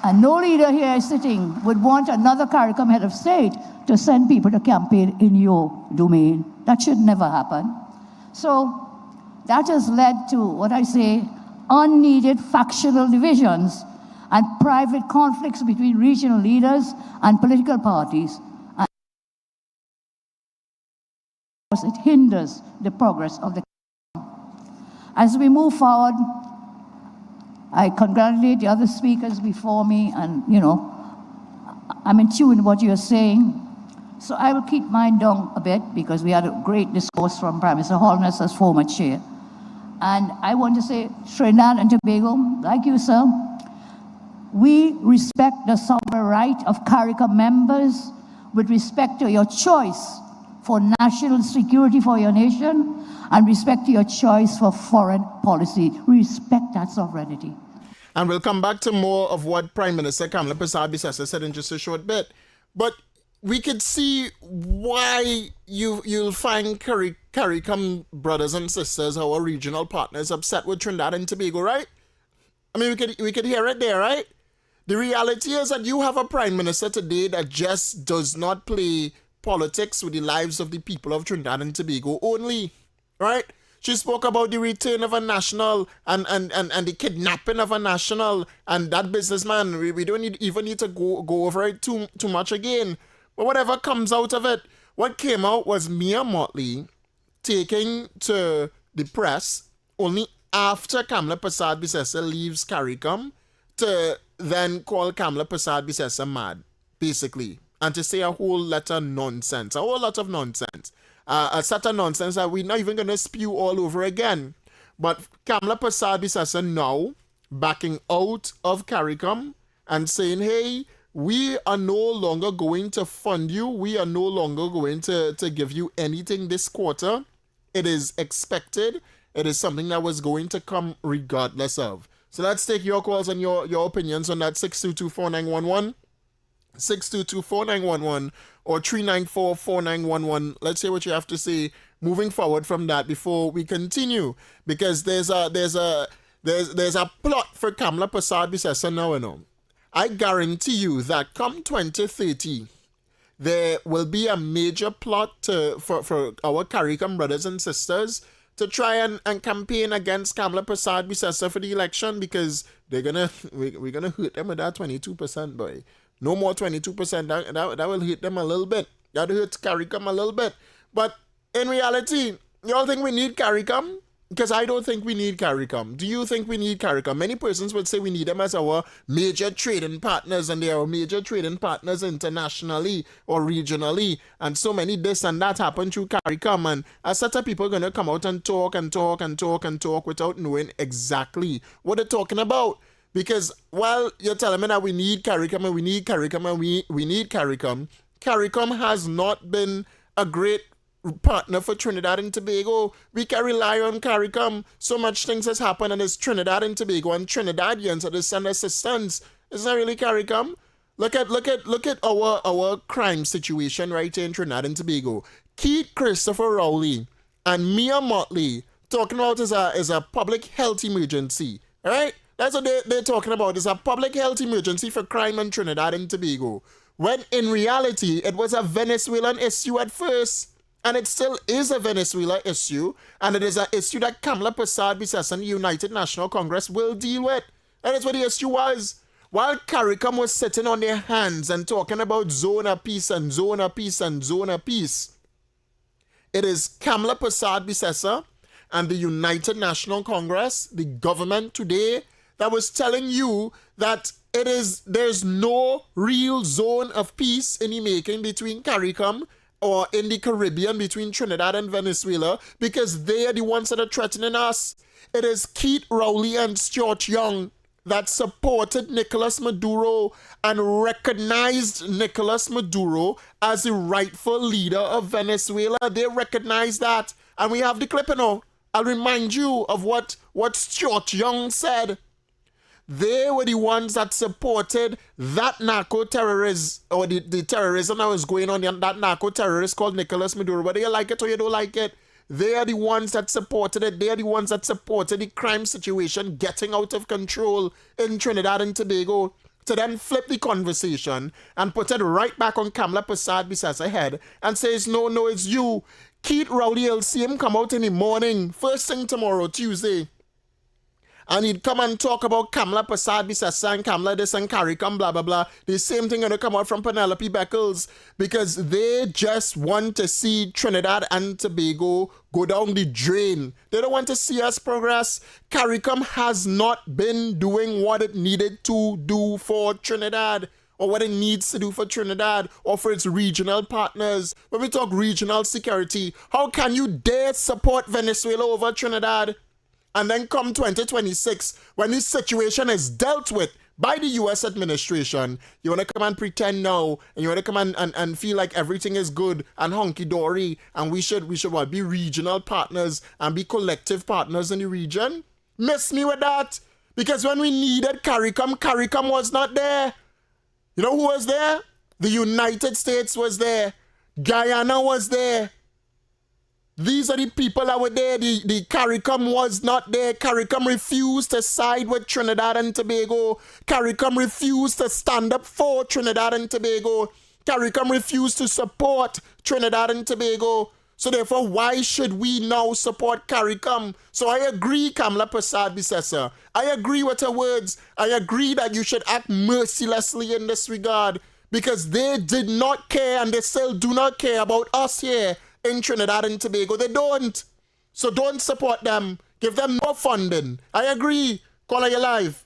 And no leader here sitting would want another CARICOM head of state to send people to campaign in your domain. That should never happen. So that has led to what I say, unneeded factional divisions and private conflicts between regional leaders and political parties. And it hinders the progress of the country. As we move forward, I congratulate the other speakers before me, and I'm in tune with what you're saying. So I will keep mine down a bit, because we had a great discourse from Prime Minister Holness as former chair. And I want to say, Trinidad and Tobago, like you, sir, we respect the sovereign right of CARICOM members with respect to your choice for national security for your nation and respect to your choice for foreign policy. We respect that sovereignty. And we'll come back to more of what Prime Minister Kamla Persad-Bissessar said in just a short bit. But we could see why you'll find CARICOM brothers and sisters, our regional partners, upset with Trinidad and Tobago, right? I mean, we could hear it there, right? The reality is that you have a prime minister today that just does not play politics with the lives of the people of Trinidad and Tobago only, right? She spoke about the return of a national and the kidnapping of a national, and that businessman. We don't even need to go over it too much again. But whatever comes out of it, what came out was Mia Motley taking to the press only after Kamla Persad-Bissessar leaves CARICOM to then call Kamla Persad-Bissessar mad, basically, and to say a whole lot of nonsense, a set of nonsense that we're not even going to spew all over again. But Kamla Persad-Bissessar now backing out of CARICOM and saying, hey, we are no longer going to fund you. We are no longer going to give you anything this quarter. It is expected. It is something that was going to come regardless of. So let's take your calls and your opinions on that. 622-4911, 622-4911, or 394-4911. Let's hear what you have to say moving forward from that before we continue, because there's a plot for Kamla Persad-Bissessar now. I guarantee you that come 2030, there will be a major plot for our CARICOM brothers and sisters to try and campaign against Kamla Persad-Bissessar for the election, because we're gonna hurt them with that 22%, boy. No more 22%. That will hit them a little bit. That hurts CARICOM a little bit. But in reality, you all think we need CARICOM? Because I don't think we need CARICOM. Do you think we need CARICOM? Many persons would say we need them as our major trading partners, and they are our major trading partners internationally or regionally. And so many this and that happen through CARICOM. And a set of people are going to come out and talk without knowing exactly what they're talking about. Because while you're telling me that we need CARICOM and we need CARICOM and we need CARICOM, CARICOM has not been a great partner for Trinidad and Tobago. We can rely on CARICOM. So much things has happened, and it's Trinidad and Tobago and Trinidadians that send assistance. It's not really CARICOM. Look at our crime situation right here in Trinidad and Tobago. Keith Christopher Rowley and Mia Motley talking about is a public health emergency. All right? That's what they're talking about. It's a public health emergency for crime in Trinidad and Tobago. When in reality, it was a Venezuelan issue at first. And it still is a Venezuela issue, and it is an issue that Kamala Persad-Bissessar and the United National Congress will deal with. That is what the issue was. While CARICOM was sitting on their hands and talking about zone of peace and zone of peace and zone of peace, it is Kamala Persad-Bissessar and the United National Congress, the government today, that was telling you that there's no real zone of peace in the making between CARICOM or in the Caribbean between Trinidad and Venezuela, because they are the ones that are threatening us. It is Keith Rowley and Stuart Young that supported Nicolas Maduro and recognized Nicolas Maduro as the rightful leader of Venezuela. They recognize that. And we have the clip, I'll remind you of what Stuart Young said. They were the ones that supported that narco-terrorist, or the terrorism that was going on, that narco-terrorist called Nicolas Maduro. Whether you like it or you don't like it, they are the ones that supported it. They are the ones that supported the crime situation getting out of control in Trinidad and Tobago, to then flip the conversation and put it right back on Kamala Persad-Bissessar's head and says, no, it's you. Keith Rowley, you'll see him come out in the morning, first thing tomorrow, Tuesday, and he'd come and talk about Kamala Persad-Bissessar and Kamala this and CARICOM, blah, blah, blah. The same thing going to come out from Penelope Beckles, because they just want to see Trinidad and Tobago go down the drain. They don't want to see us progress. CARICOM has not been doing what it needed to do for Trinidad, or what it needs to do for Trinidad, or for its regional partners. When we talk regional security, how can you dare support Venezuela over Trinidad? And then come 2026, when this situation is dealt with by the U.S. administration, you want to come and pretend now, and you want to come and feel like everything is good and hunky-dory, and we should what, be regional partners and be collective partners in the region? Miss me with that. Because when we needed CARICOM was not there. You know who was there? The United States was there. Guyana was there. These are the people that were there. The CARICOM was not there. CARICOM refused to side with Trinidad and Tobago. CARICOM refused to stand up for Trinidad and Tobago. CARICOM refused to support Trinidad and Tobago. So therefore, why should we now support CARICOM? So I agree, Kamala Persad-Bissessar. I agree with her words. I agree that you should act mercilessly in this regard, because they did not care, and they still do not care about us here in Trinidad and Tobago. They don't. So don't support them. Give them no funding. I agree. Caller, you live.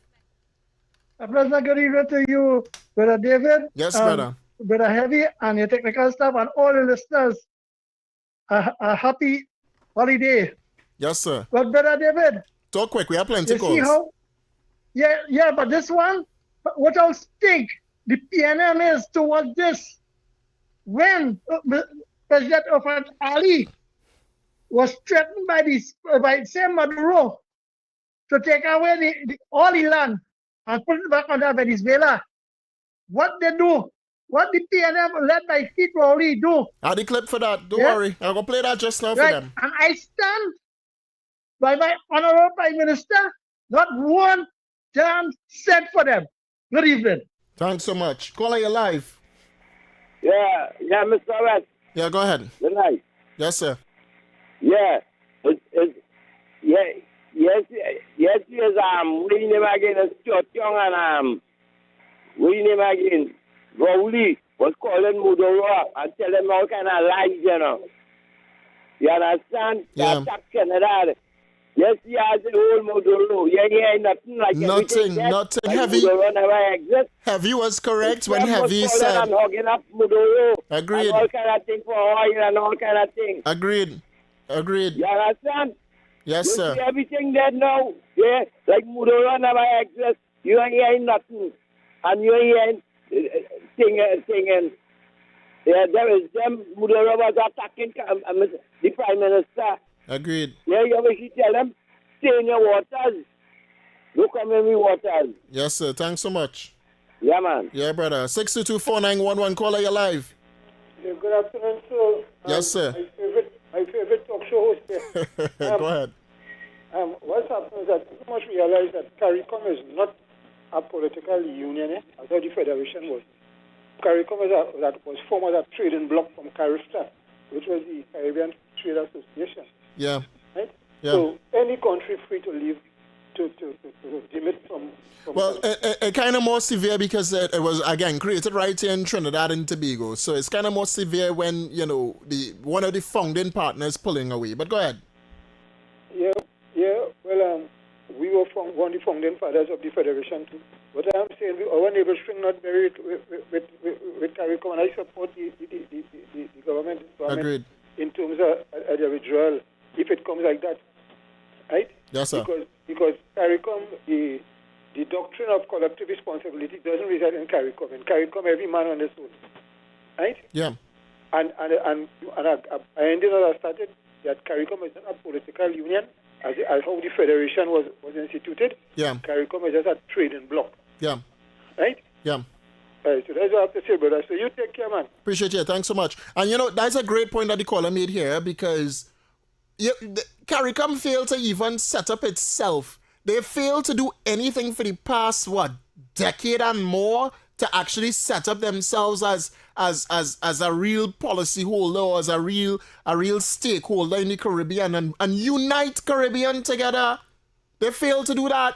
A pleasant good evening to you, Brother David. Yes, brother. Brother Heavy and your technical staff and all the listeners. A happy holiday. Yes, sir. But Brother David. Talk quick. We have plenty of calls. See how? Yeah, but this one, what I'll think the PNM is towards this. When President Ofat Ali was threatened by Sam Maduro to take away all the land and put it back under Venezuela. What they do, what the PNM led by Keith Rowley do. I had the clip for that. Don't worry. I'm going to play that just now for them. And I stand by my honorable Prime Minister. Not one damn cent for them. Good evening. Thanks so much. Caller, you live. Yeah, Mr. West. Yeah, go ahead. Good night. Yes, sir. Yeah, yes, we name again Stuart Young and we name again Rowley was calling Mudoro up and telling him all kind of lies, you know. You understand? Yeah. Attack Canada. Yes, he has the whole Mudoro. Yeah, ain't nothing like Nothing. like Heavy. Mudoro never exists. Heavy was correct when Trump Heavy was calling said. and hugging up Mudoro. Agreed. And all kind of thing for oil and all kind of thing. Agreed. You understand? Yes, you sir. See everything there now. Yeah, like Mudoro never exists. You ain't hearing nothing. And you ain't hearing singing. Yeah, there is them. Mudoro was attacking the Prime Minister. Agreed. Yeah, you wish you tell them, stay in your waters. Don't come in the waters. Yes, sir. Thanks so much. Yeah, man. Yeah, brother. 6224911. Caller, you live. Yeah, good afternoon, sir. Yes, sir. My favorite talk show host here. Go ahead. What's happening is that you must realize that CARICOM is not a political union, as how the Federation was. CARICOM was formed as a trading bloc from CARIFTA, which was the Caribbean Trade Association. Yeah. Right? Yeah. So any country free to leave to demit from well, it kind of more severe because it was, again, created right here in Trinidad and Tobago. So it's kind of more severe when, you know, one of the founding partners pulling away. But go ahead. Yeah. Well, we were one of the founding fathers of the Federation too. But I'm saying our neighbor string not married with CARICOM, and I support the government Agreed. in terms of the withdrawal, if it comes like that. Right? Yes, sir. Because CARICOM, the doctrine of collective responsibility doesn't reside in CARICOM. In CARICOM, every man on his own. Right? Yeah. And I ended up started that CARICOM is not a political union, as how the Federation was instituted. Yeah. CARICOM is just a trading bloc. Yeah. Right? Yeah. Right, so that's what I have to say, brother. So you take care, man. Appreciate you. Thanks so much. And, you know, that's a great point that the caller made here because CARICOM failed to even set up itself. They failed to do anything for the past, decade and more to actually set up themselves as a real policy holder or as a real stakeholder in the Caribbean and unite Caribbean together. They failed to do that.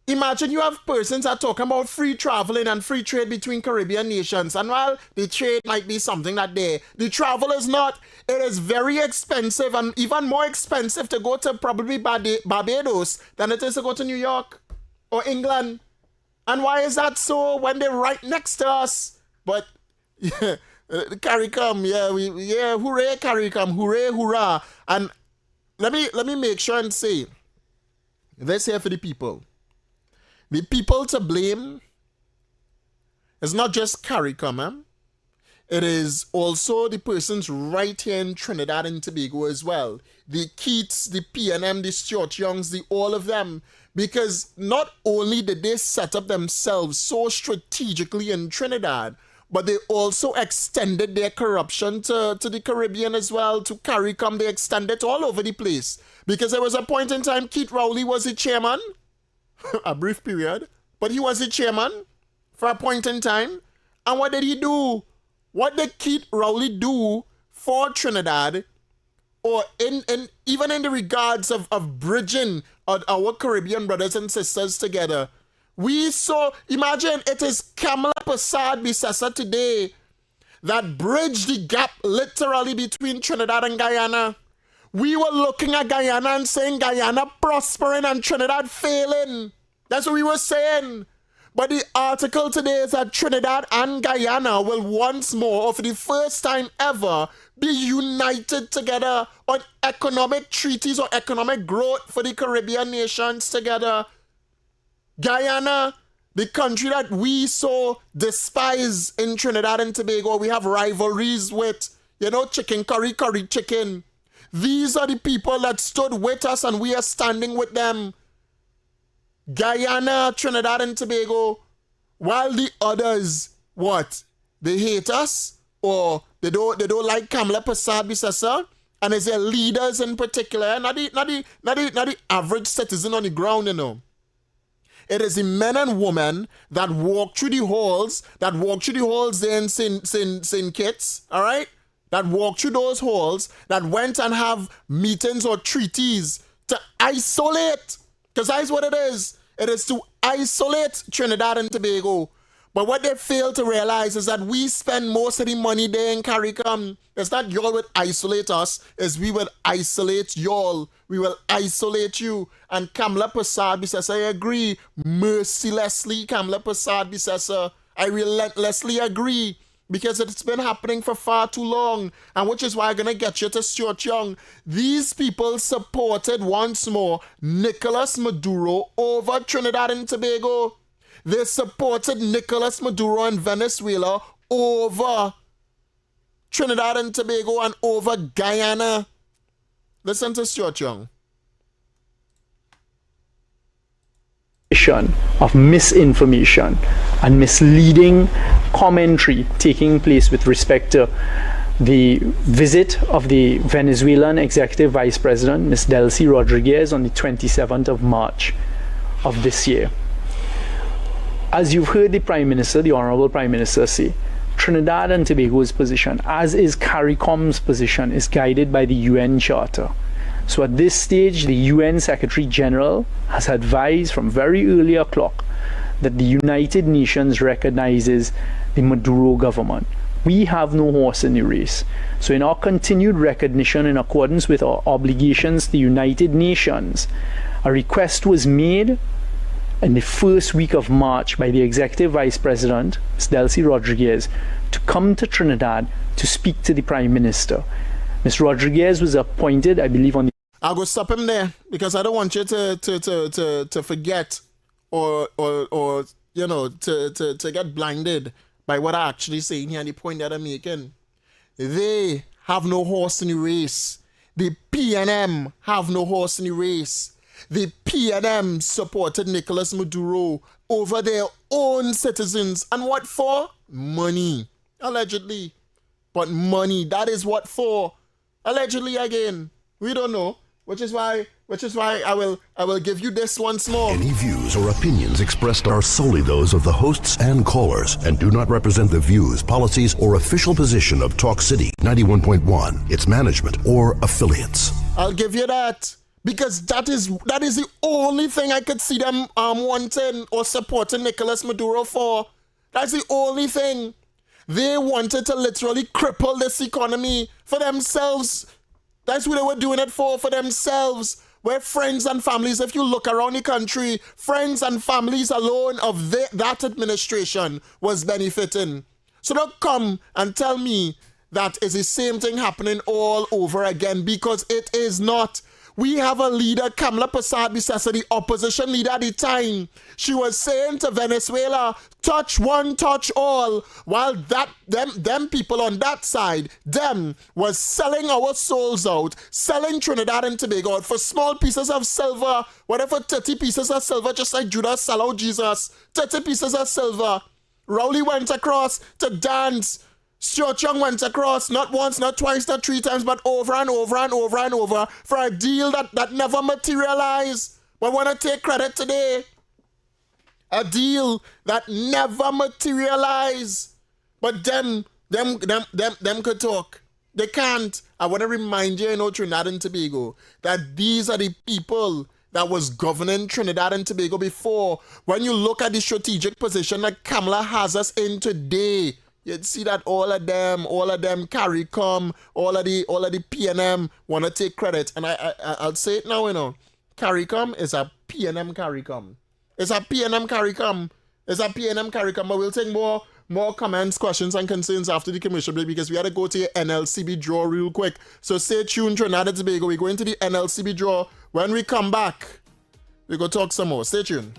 Imagine you have persons that are talking about free traveling and free trade between Caribbean nations, and while the trade might be something that the travel is not, it is very expensive and even more expensive to go to probably Barbados than it is to go to New York or England. And why is that so when they're right next to us? But yeah, CARICOM, hooray CARICOM, hooray, hurrah. And let me make sure and say this here for the people. The people to blame is not just CARICOM, it is also the persons right here in Trinidad and Tobago as well. The Keats, the PNM, the Stuart Youngs, all of them. Because not only did they set up themselves so strategically in Trinidad, but they also extended their corruption to the Caribbean as well, to CARICOM. They extended all over the place. Because there was a point in time, Keith Rowley was the chairman, a brief period, but he was the chairman for a point in time. And what did he do? What did Keith Rowley do for Trinidad, or even in the regards of bridging our Caribbean brothers and sisters together? We saw, imagine it is Kamala Persad-Bissessar today that bridged the gap literally between Trinidad and Guyana. We were looking at Guyana and saying Guyana prospering and Trinidad failing. That's what we were saying. But the article today is that Trinidad and Guyana will once more, or for the first time ever, be united together on economic treaties or economic growth for the Caribbean nations together. Guyana, the country that we so despise in Trinidad and Tobago, we have rivalries with, chicken curry chicken. These are the people that stood with us and we are standing with them. Guyana, Trinidad and Tobago, while the others, they hate us, or they don't like Kamala Persad-Bissessar, and it's their leaders in particular, not the average citizen on the ground, It is the men and women that walk through the halls, there in St. Kitts, all right? That walk through those halls, that went and have meetings or treaties to isolate, because that's what it is. It is to isolate Trinidad and Tobago. But what they fail to realize is that we spend most of the money there in CARICOM. It's not y'all would isolate us, it's we will isolate y'all. We will isolate you. And Kamala Prasad says, I agree. Mercilessly, Kamala Prasad says, I relentlessly agree. Because it's been happening for far too long. And which is why I'm going to get you to Stuart Young. These people supported once more Nicolas Maduro over Trinidad and Tobago. They supported Nicolas Maduro in Venezuela over Trinidad and Tobago and over Guyana. Listen to Stuart Young. Of misinformation and misleading commentary taking place with respect to the visit of the Venezuelan Executive Vice President, Ms. Delcy Rodriguez, on the 27th of March of this year. As you've heard the Prime Minister, the Honorable Prime Minister, say, Trinidad and Tobago's position, as is CARICOM's position, is guided by the UN Charter. So at this stage, the UN Secretary General has advised from very early o'clock that the United Nations recognizes the Maduro government. We have no horse in the race. So in our continued recognition, in accordance with our obligations to the United Nations, a request was made in the first week of March by the Executive Vice President, Ms. Delcy Rodriguez, to come to Trinidad to speak to the Prime Minister. Ms. Rodriguez was appointed, I believe, on the... I'll go stop him there because I don't want you to forget or you know, to get blinded by what I actually saying here and the point that I'm making. They have no horse in the race. The PNM have no horse in the race. The PNM supported Nicolas Maduro over their own citizens. And what for? Money. Allegedly. But money. That is what for. Allegedly again. We don't know. Which is why I will give you this once more. Any views or opinions expressed are solely those of the hosts and callers and do not represent the views, policies, or official position of Talk City 91.1, its management, or affiliates. I'll give you that. Because that is the only thing I could see them wanting or supporting Nicolas Maduro for. That's the only thing. They wanted to literally cripple this economy for themselves. That's what they were doing it for themselves. Where friends and families, if you look around the country, friends and families alone of that administration was benefiting. So don't come and tell me that is the same thing happening all over again, because it is not. We have a leader, Kamala Prasad, the opposition leader at the time. She was saying to Venezuela, touch one, touch all, while them people on that side, them was selling our souls out, selling Trinidad and Tobago out for small pieces of silver, whatever, 30 pieces of silver, just like Judas sell out Jesus, 30 pieces of silver. Rowley went across to dance. Stuart Young went across, not once, not twice, not three times, but over and over and over and over for a deal that never materialized. But want to take credit today. A deal that never materialized. But them could talk. They can't. I want to remind you, Trinidad and Tobago, that these are the people that was governing Trinidad and Tobago before. When you look at the strategic position that Kamala has us in today, you'd see that all of them, CARICOM, all of the PNM want to take credit. And I'll say it now, CARICOM is a PNM CARICOM. It's a PNM CARICOM. It's a PNM CARICOM. But we'll take more comments, questions, and concerns after the commercial break, because we had to go to the NLCB draw real quick. So stay tuned, Trinidad and Tobago. We're going to the NLCB draw. When we come back, we go talk some more. Stay tuned.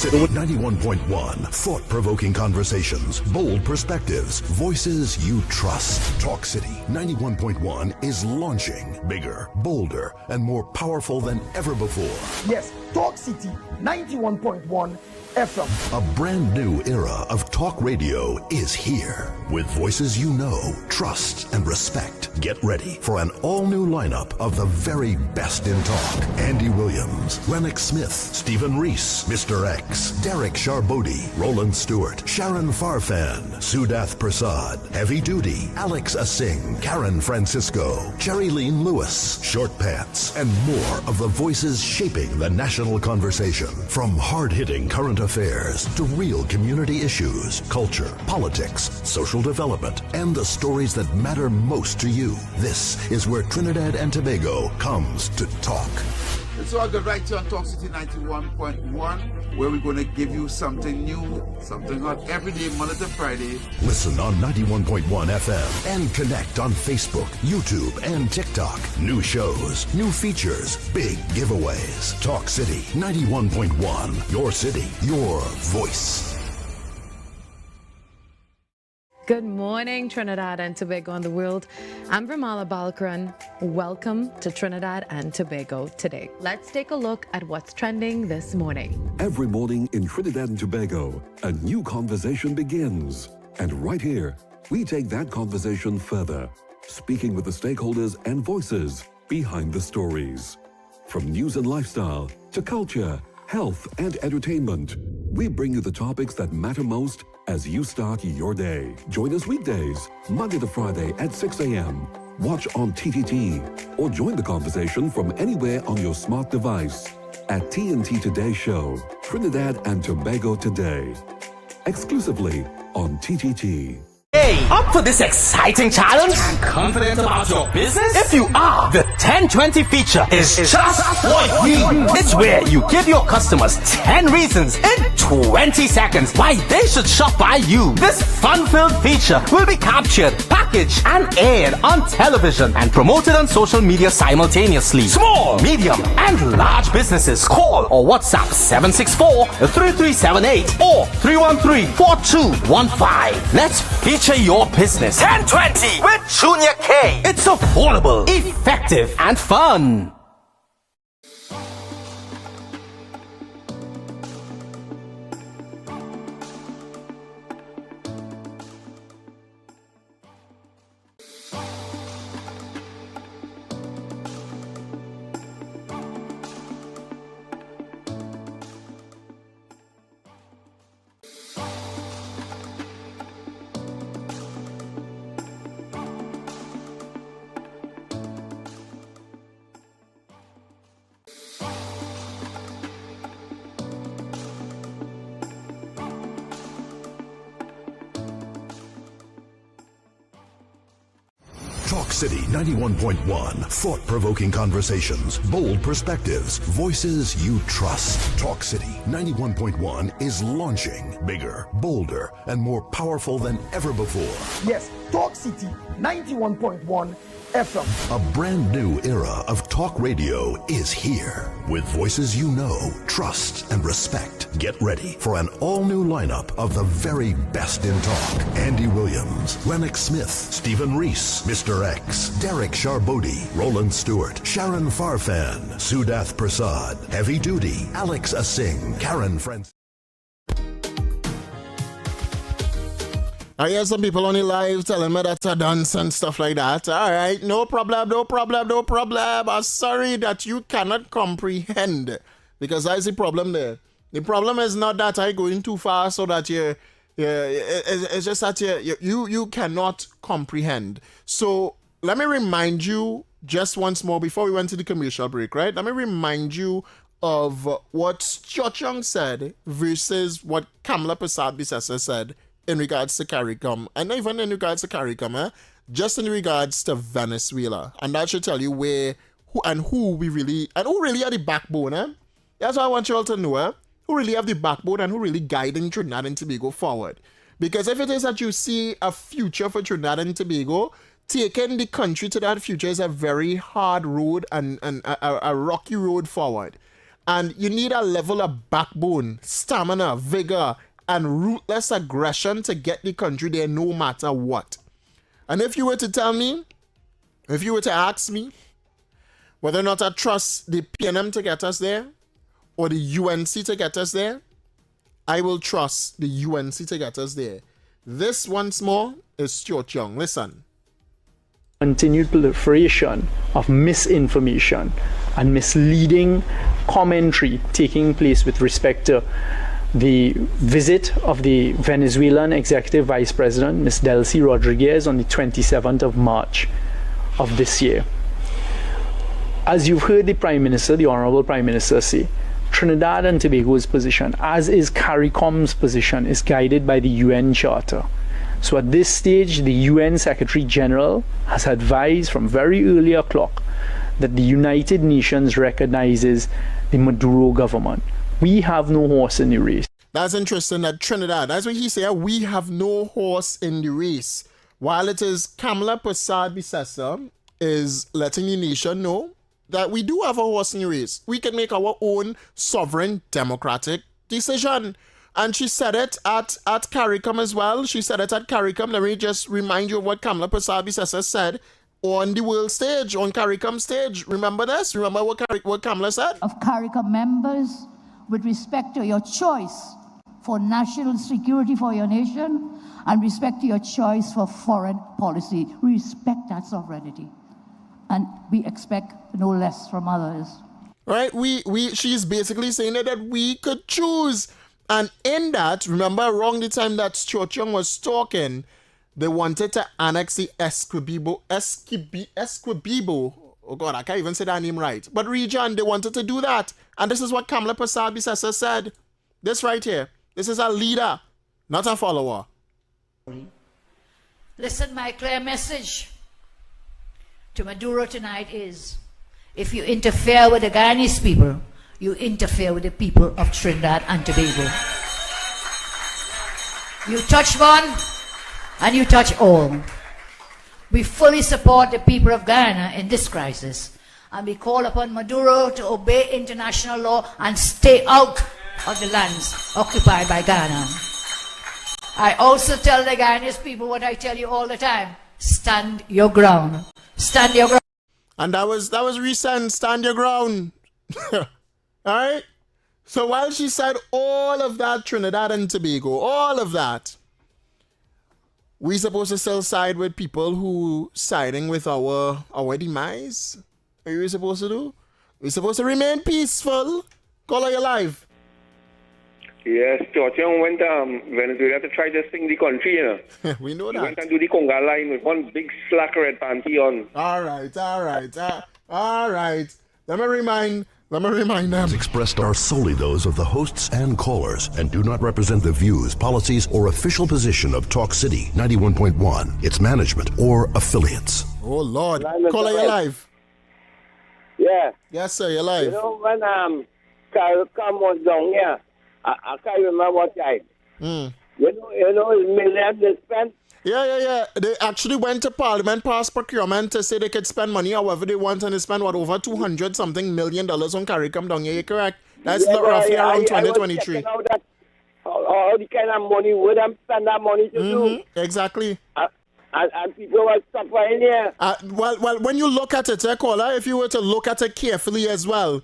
City 91.1, thought-provoking conversations, bold perspectives, voices you trust. Talk City 91.1 is launching bigger, bolder, and more powerful than ever before. Yes, Talk City 91.1 FM. A brand new era of talk radio is here. With voices you know, trust, and respect. Get ready for an all-new lineup of the very best in talk. Andy Williams, Lennox Smith, Stephen Reese, Mr. X, Derek Charbodi, Roland Stewart, Sharon Farfan, Sudath Prasad, Heavy Duty, Alex Asing, Karen Francisco, Jerry Lean Lewis, Short Pants, and more of the voices shaping the national conversation. From hard-hitting current affairs to real community issues, culture, politics, social development, and the stories that matter most to you. This is where Trinidad and Tobago comes to talk. It's all good right here on Talk City 91.1, where we're going to give you something new, something hot every day, Monday to Friday. Listen on 91.1 FM and connect on Facebook, YouTube, and TikTok. New shows, new features, big giveaways. Talk City 91.1. Your city, your voice. Good morning, Trinidad and Tobago and the world. I'm Vermala Balkaran. Welcome to Trinidad and Tobago today. Let's take a look at what's trending this morning. Every morning in Trinidad and Tobago, a new conversation begins. And right here, we take that conversation further, speaking with the stakeholders and voices behind the stories. From news and lifestyle to culture, health, and entertainment, we bring you the topics that matter most as you start your day. Join us weekdays, Monday to Friday at 6 a.m. Watch on TTT or join the conversation from anywhere on your smart device at TNT Today Show, Trinidad and Tobago Today, exclusively on TTT. Hey, up for this exciting challenge? And confident about your business? If you are, the 1020 feature is just what you need. It's where you give your customers 10 reasons in 20 seconds why they should shop by you. This fun-filled feature will be captured, packaged, and aired on television and promoted on social media simultaneously. Small, medium, and large businesses call or WhatsApp 764-3378 or 313-4215. Let's feature your business. 1020 with Junior K. It's affordable, effective, and fun. Talk City 91.1. Thought-provoking conversations, bold perspectives, voices you trust. Talk City 91.1 is launching bigger, bolder, and more powerful than ever before. Yes, Talk City 91.1 FM. A brand new era of talk radio is here. With voices you know, trust, and respect. Get ready for an all-new lineup of the very best in talk. Andy Williams, Lennox Smith, Stephen Reese, Mr. X, Derek Charbodi, Roland Stewart, Sharon Farfan, Sudath Prasad, Heavy Duty, Alex Asing, Karen Francisco. I hear some people on the live telling me that's a dance and stuff like that. All right, no problem. I'm sorry that you cannot comprehend, because that's the problem there. The problem is not that I going too fast so that it's just that you cannot comprehend. So let me remind you just once more before we went to the commercial break, right? Let me remind you of what Cho Chung said versus what Kamala Prasad Bisesa said in regards to CARICOM, and not even in regards to CARICOM, just in regards to Venezuela. And that should tell you who really are the backbone. That's what I want you all to know. Who really have the backbone and who really guiding Trinidad and Tobago forward. Because if it is that you see a future for Trinidad and Tobago, taking the country to that future is a very hard road and a rocky road forward. And you need a level of backbone, stamina, vigor, and ruthless aggression to get the country there no matter what. And if you were to tell me, if you were to ask me whether or not I trust the PNM to get us there or the UNC to get us there, I will trust the UNC to get us there. This once more is Stuart Young. Listen. Continued proliferation of misinformation and misleading commentary taking place with respect to the visit of the Venezuelan Executive Vice President, Ms. Delcy Rodriguez, on the 27th of March of this year. As you've heard the Prime Minister, the Honorable Prime Minister, say, Trinidad and Tobago's position, as is CARICOM's position, is guided by the UN Charter. So at this stage, the UN Secretary General has advised from very early o'clock that the United Nations recognizes the Maduro government. We have no horse in the race. That's interesting that Trinidad, that's what he said, we have no horse in the race. While it is Kamala Persad-Bissessar is letting the nation know that we do have a horse in the race. We can make our own sovereign democratic decision. And she said it at CARICOM as well. She said it at CARICOM. Let me just remind you of what Kamala Persad-Bissessar said on the world stage, on CARICOM stage. Remember this? Remember what Kamala said? Of CARICOM members with respect to your choice for national security for your nation and respect to your choice for foreign policy. We respect that sovereignty. And we expect no less from others. Right? She's basically saying that we could choose. And in that, remember around the time that Stuart Young was talking, they wanted to annex the Esquibibo, oh God, I can't even say that name right. But region, they wanted to do that. And this is what Kamala Persad-Bissessar said. This right here. This is a leader, not a follower. Listen, my clear message to Maduro tonight is, if you interfere with the Guyanese people, you interfere with the people of Trinidad and Tobago. You touch one, and you touch all. We fully support the people of Guyana in this crisis, and we call upon Maduro to obey international law and stay out of the lands occupied by Guyana. I also tell the Guyanese people what I tell you all the time: stand your ground. Stand your ground. And that was recent. Stand your ground. All right. So while she said all of that, Trinidad and Tobago, all of that, we supposed to still side with people who siding with our demise? What are we supposed to do? We're supposed to remain peaceful. Call your life. Yes, Stuart Young went to Venezuela to try to sing the country, you know. We know that. He went and do the conga line with one big slack red panty on. All right. Let me remind them. Expressed are solely those of the hosts and callers and do not represent the views, policies, or official position of Talk City 91.1, its management, or affiliates. Oh, Lord. Call your life. Yeah. Yes, sir, you're live. You know, when CARICOM was down here, I can't remember what time. You know, millions they spent. Yeah. They actually went to Parliament, passed procurement to say they could spend money however they want, and they spent over $200-something million on CARICOM down here. You're correct. That's roughly around 2023. All the kind of money would them spend that money to do. Exactly. And people were suffering here. Well, when you look at it, caller, if you were to look at it carefully as well,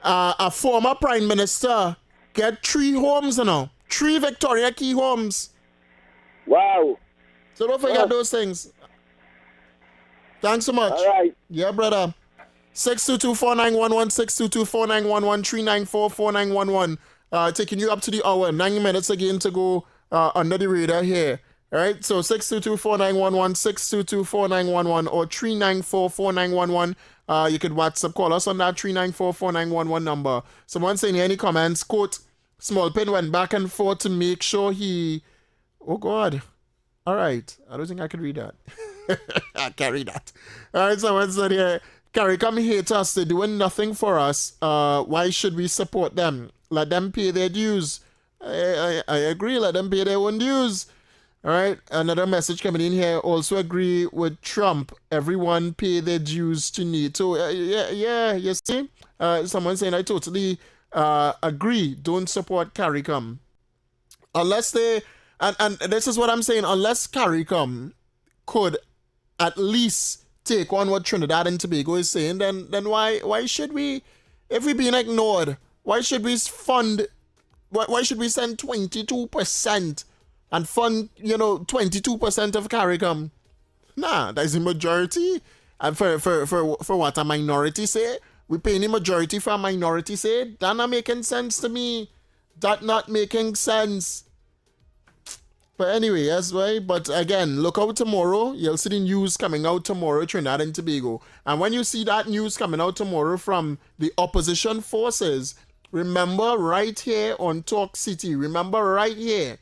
a former prime minister get 3 homes, 3 Victoria Key homes. Wow. So don't forget those things. Thanks so much. All right. Yeah, brother. 622-4911, 622-4911, 394-4911. Taking you up to the hour. 9 minutes again to go under the radar here. All right, so 622-4911, 622-4911, or 394-4911. You could WhatsApp call us on that 394-4911 number. Someone saying any comments, quote, Small Pin went back and forth to make sure he... Oh, God. All right. I don't think I can read that. I can't read that. All right, someone said here, CARICOM hate us. They're doing nothing for us. Why should we support them? Let them pay their dues. I agree. Let them pay their own dues. All right. Another message coming in here. Also agree with Trump. Everyone pay their dues to NATO. Yeah. You see? Someone saying I totally agree. Don't support CARICOM. Unless they... And this is what I'm saying. Unless CARICOM could at least take on what Trinidad and Tobago is saying, then why should we, if we're being ignored, why should we fund Why should we send 22% and fund, 22% of CARICOM? Nah, that is a majority. And for what a minority say, we paying a majority for a minority say, that not making sense to me. That not making sense. But anyway, that's why. But again, look out tomorrow. You'll see the news coming out tomorrow, Trinidad and Tobago. And when you see that news coming out tomorrow from the opposition forces, remember right here on Talk City, remember right here,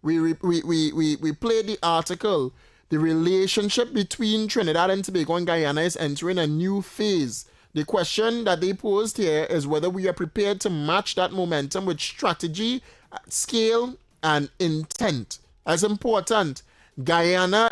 we played the article. The relationship between Trinidad and Tobago and Guyana is entering a new phase. The question that they posed here is whether we are prepared to match that momentum with strategy, scale, and intent. As important, Guyana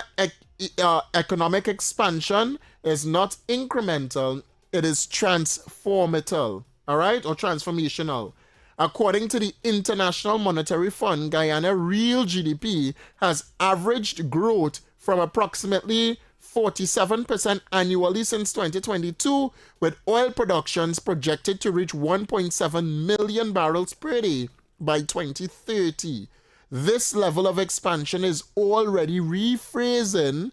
economic expansion is not incremental, it is transformational, all right, or transformational. According to the International Monetary Fund, Guyana real GDP has averaged growth from approximately 47% annually since 2022, with oil productions projected to reach 1.7 million barrels per day by 2030. This level of expansion is already reshaping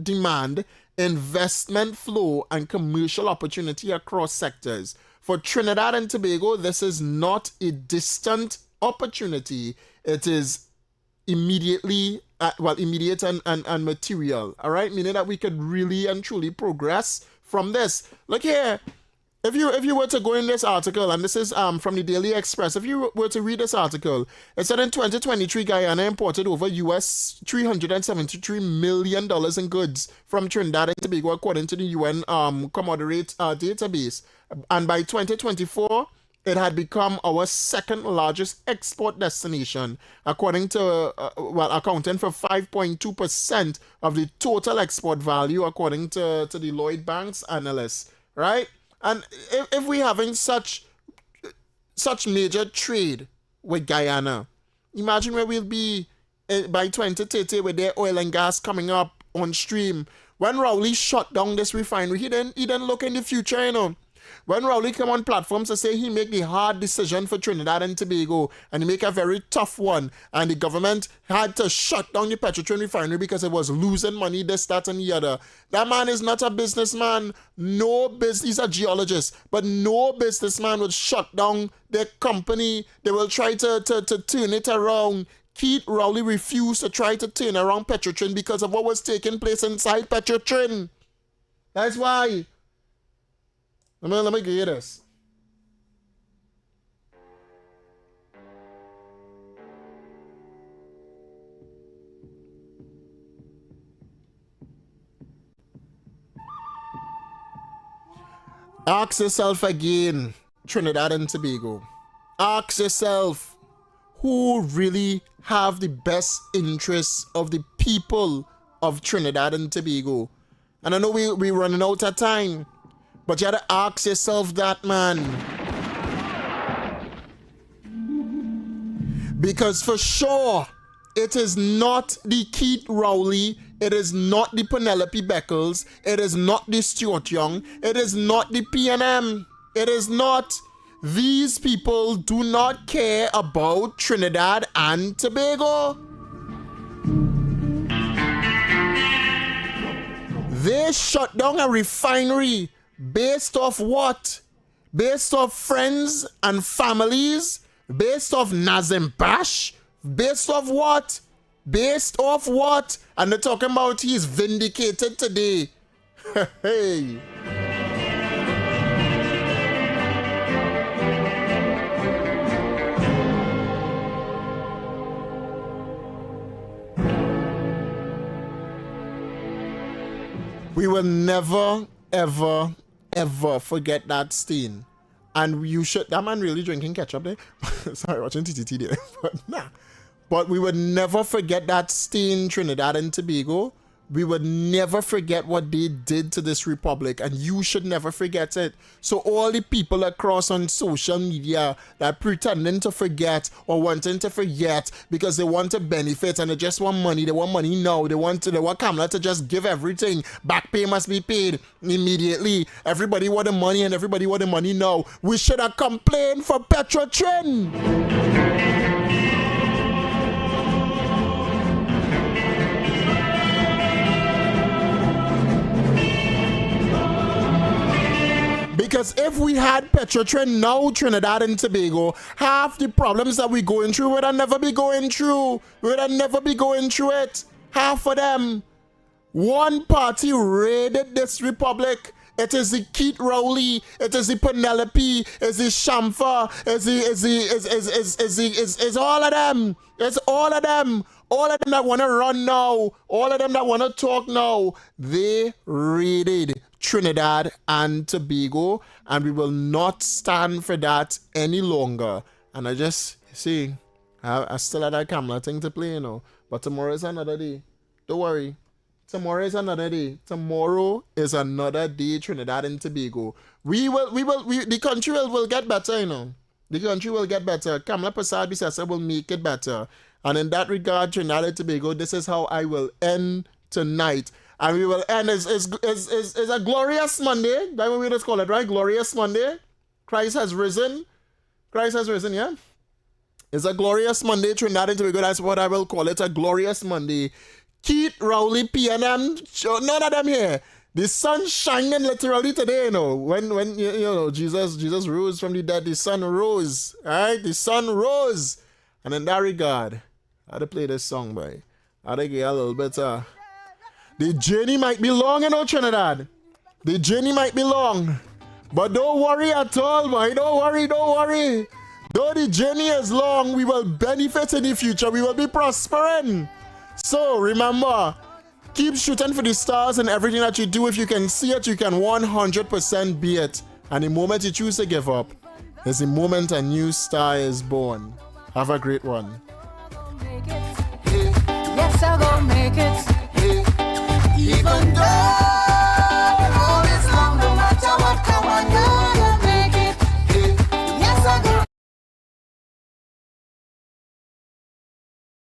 demand, investment flow, and commercial opportunity across sectors. For Trinidad and Tobago, this is not a distant opportunity. It is immediate and material. All right, meaning that we could really and truly progress from this. Look here. If you were to go in this article, and this is from the Daily Express, if you were to read this article, it said in 2023, Guyana imported over US $373 million in goods from Trinidad and Tobago, according to the UN Commodity database. And by 2024, it had become our second largest export destination, according to, accounting for 5.2% of the total export value, according to the Lloyd Banks analysts, right? And if we having such major trade with Guyana, imagine where we'll be by 2030 with their oil and gas coming up on stream. When Rowley shut down this refinery, he didn't look in the future, When Rowley come on platforms to say he make the hard decision for Trinidad and Tobago, and he make a very tough one, and the government had to shut down the Petrotrin refinery because it was losing money, this, that, and the other. That man is not a businessman. He's a geologist, but no businessman would shut down their company. They will try to turn it around. Keith Rowley refused to try to turn around Petrotrin because of what was taking place inside Petrotrin. That's why. Let me give you this. Ask yourself again, Trinidad and Tobago. Ask yourself, who really have the best interests of the people of Trinidad and Tobago? And I know we're running out of time, but you gotta ask yourself that, man. Because for sure, it is not the Keith Rowley, it is not the Penelope Beckles, it is not the Stuart Young, it is not the PNM. It is not. These people do not care about Trinidad and Tobago. They shut down a refinery based off what? Based off friends and families? Based off Nazim Bash? Based off what? Based off what? And they're talking about he's vindicated today. Hey. We will never, ever, ever forget that stain. And you should, that man really drinking ketchup there? Sorry, watching TTT there. But nah. But we would never forget that stain, Trinidad and Tobago. we would never forget what they did to this republic, and you should never forget it. So all the people across on social media that pretending to forget or wanting to forget because they want to benefit and they just want money, they want money now, they want Kamala to just give everything, back pay must be paid immediately, everybody want the money and everybody want the money now. We should have complained for petrol trend. Because if we had Petrotrin now, Trinidad and Tobago, half the problems that we're going through, we'd never be going through. We'd never be going through it. Half of them. One party raided this republic. It is the Keith Rowley, it is the Penelope, it's the Shamfa, it's all of them. It's all of them. All of them that want to run now, all of them that want to talk now, they raided Trinidad and Tobago, and we will not stand for that any longer. And I just, see, I still had that Kamala thing to play, you know, but tomorrow is another day. Don't worry. Tomorrow is another day. Tomorrow is another day, Trinidad and Tobago. The country will get better, you know. The country will get better. Kamala Persad-Bissessar will make it better. And in that regard, Trinidad and Tobago, this is how I will end tonight. And we will end is a glorious Monday. That's what we just call it, right? Glorious Monday. Christ has risen. Christ has risen, yeah? It's a glorious Monday, Trinidad and Tobago. That's what I will call it, a glorious Monday. Keith, Rowley, PNM, none of them here. The sun shining literally today, you know. When you know Jesus rose from the dead, the sun rose. Alright? The sun rose. And in that regard, I had to play this song, boy. I had to get a little bit the journey might be long, you know, Trinidad. The journey might be long. But don't worry at all, boy. Don't worry. Though the journey is long, we will benefit in the future. We will be prospering. So remember, keep shooting for the stars in everything that you do. If you can see it, you can 100% be it. And the moment you choose to give up is the moment a new star is born. Have a great one. Yes, I'll go make it.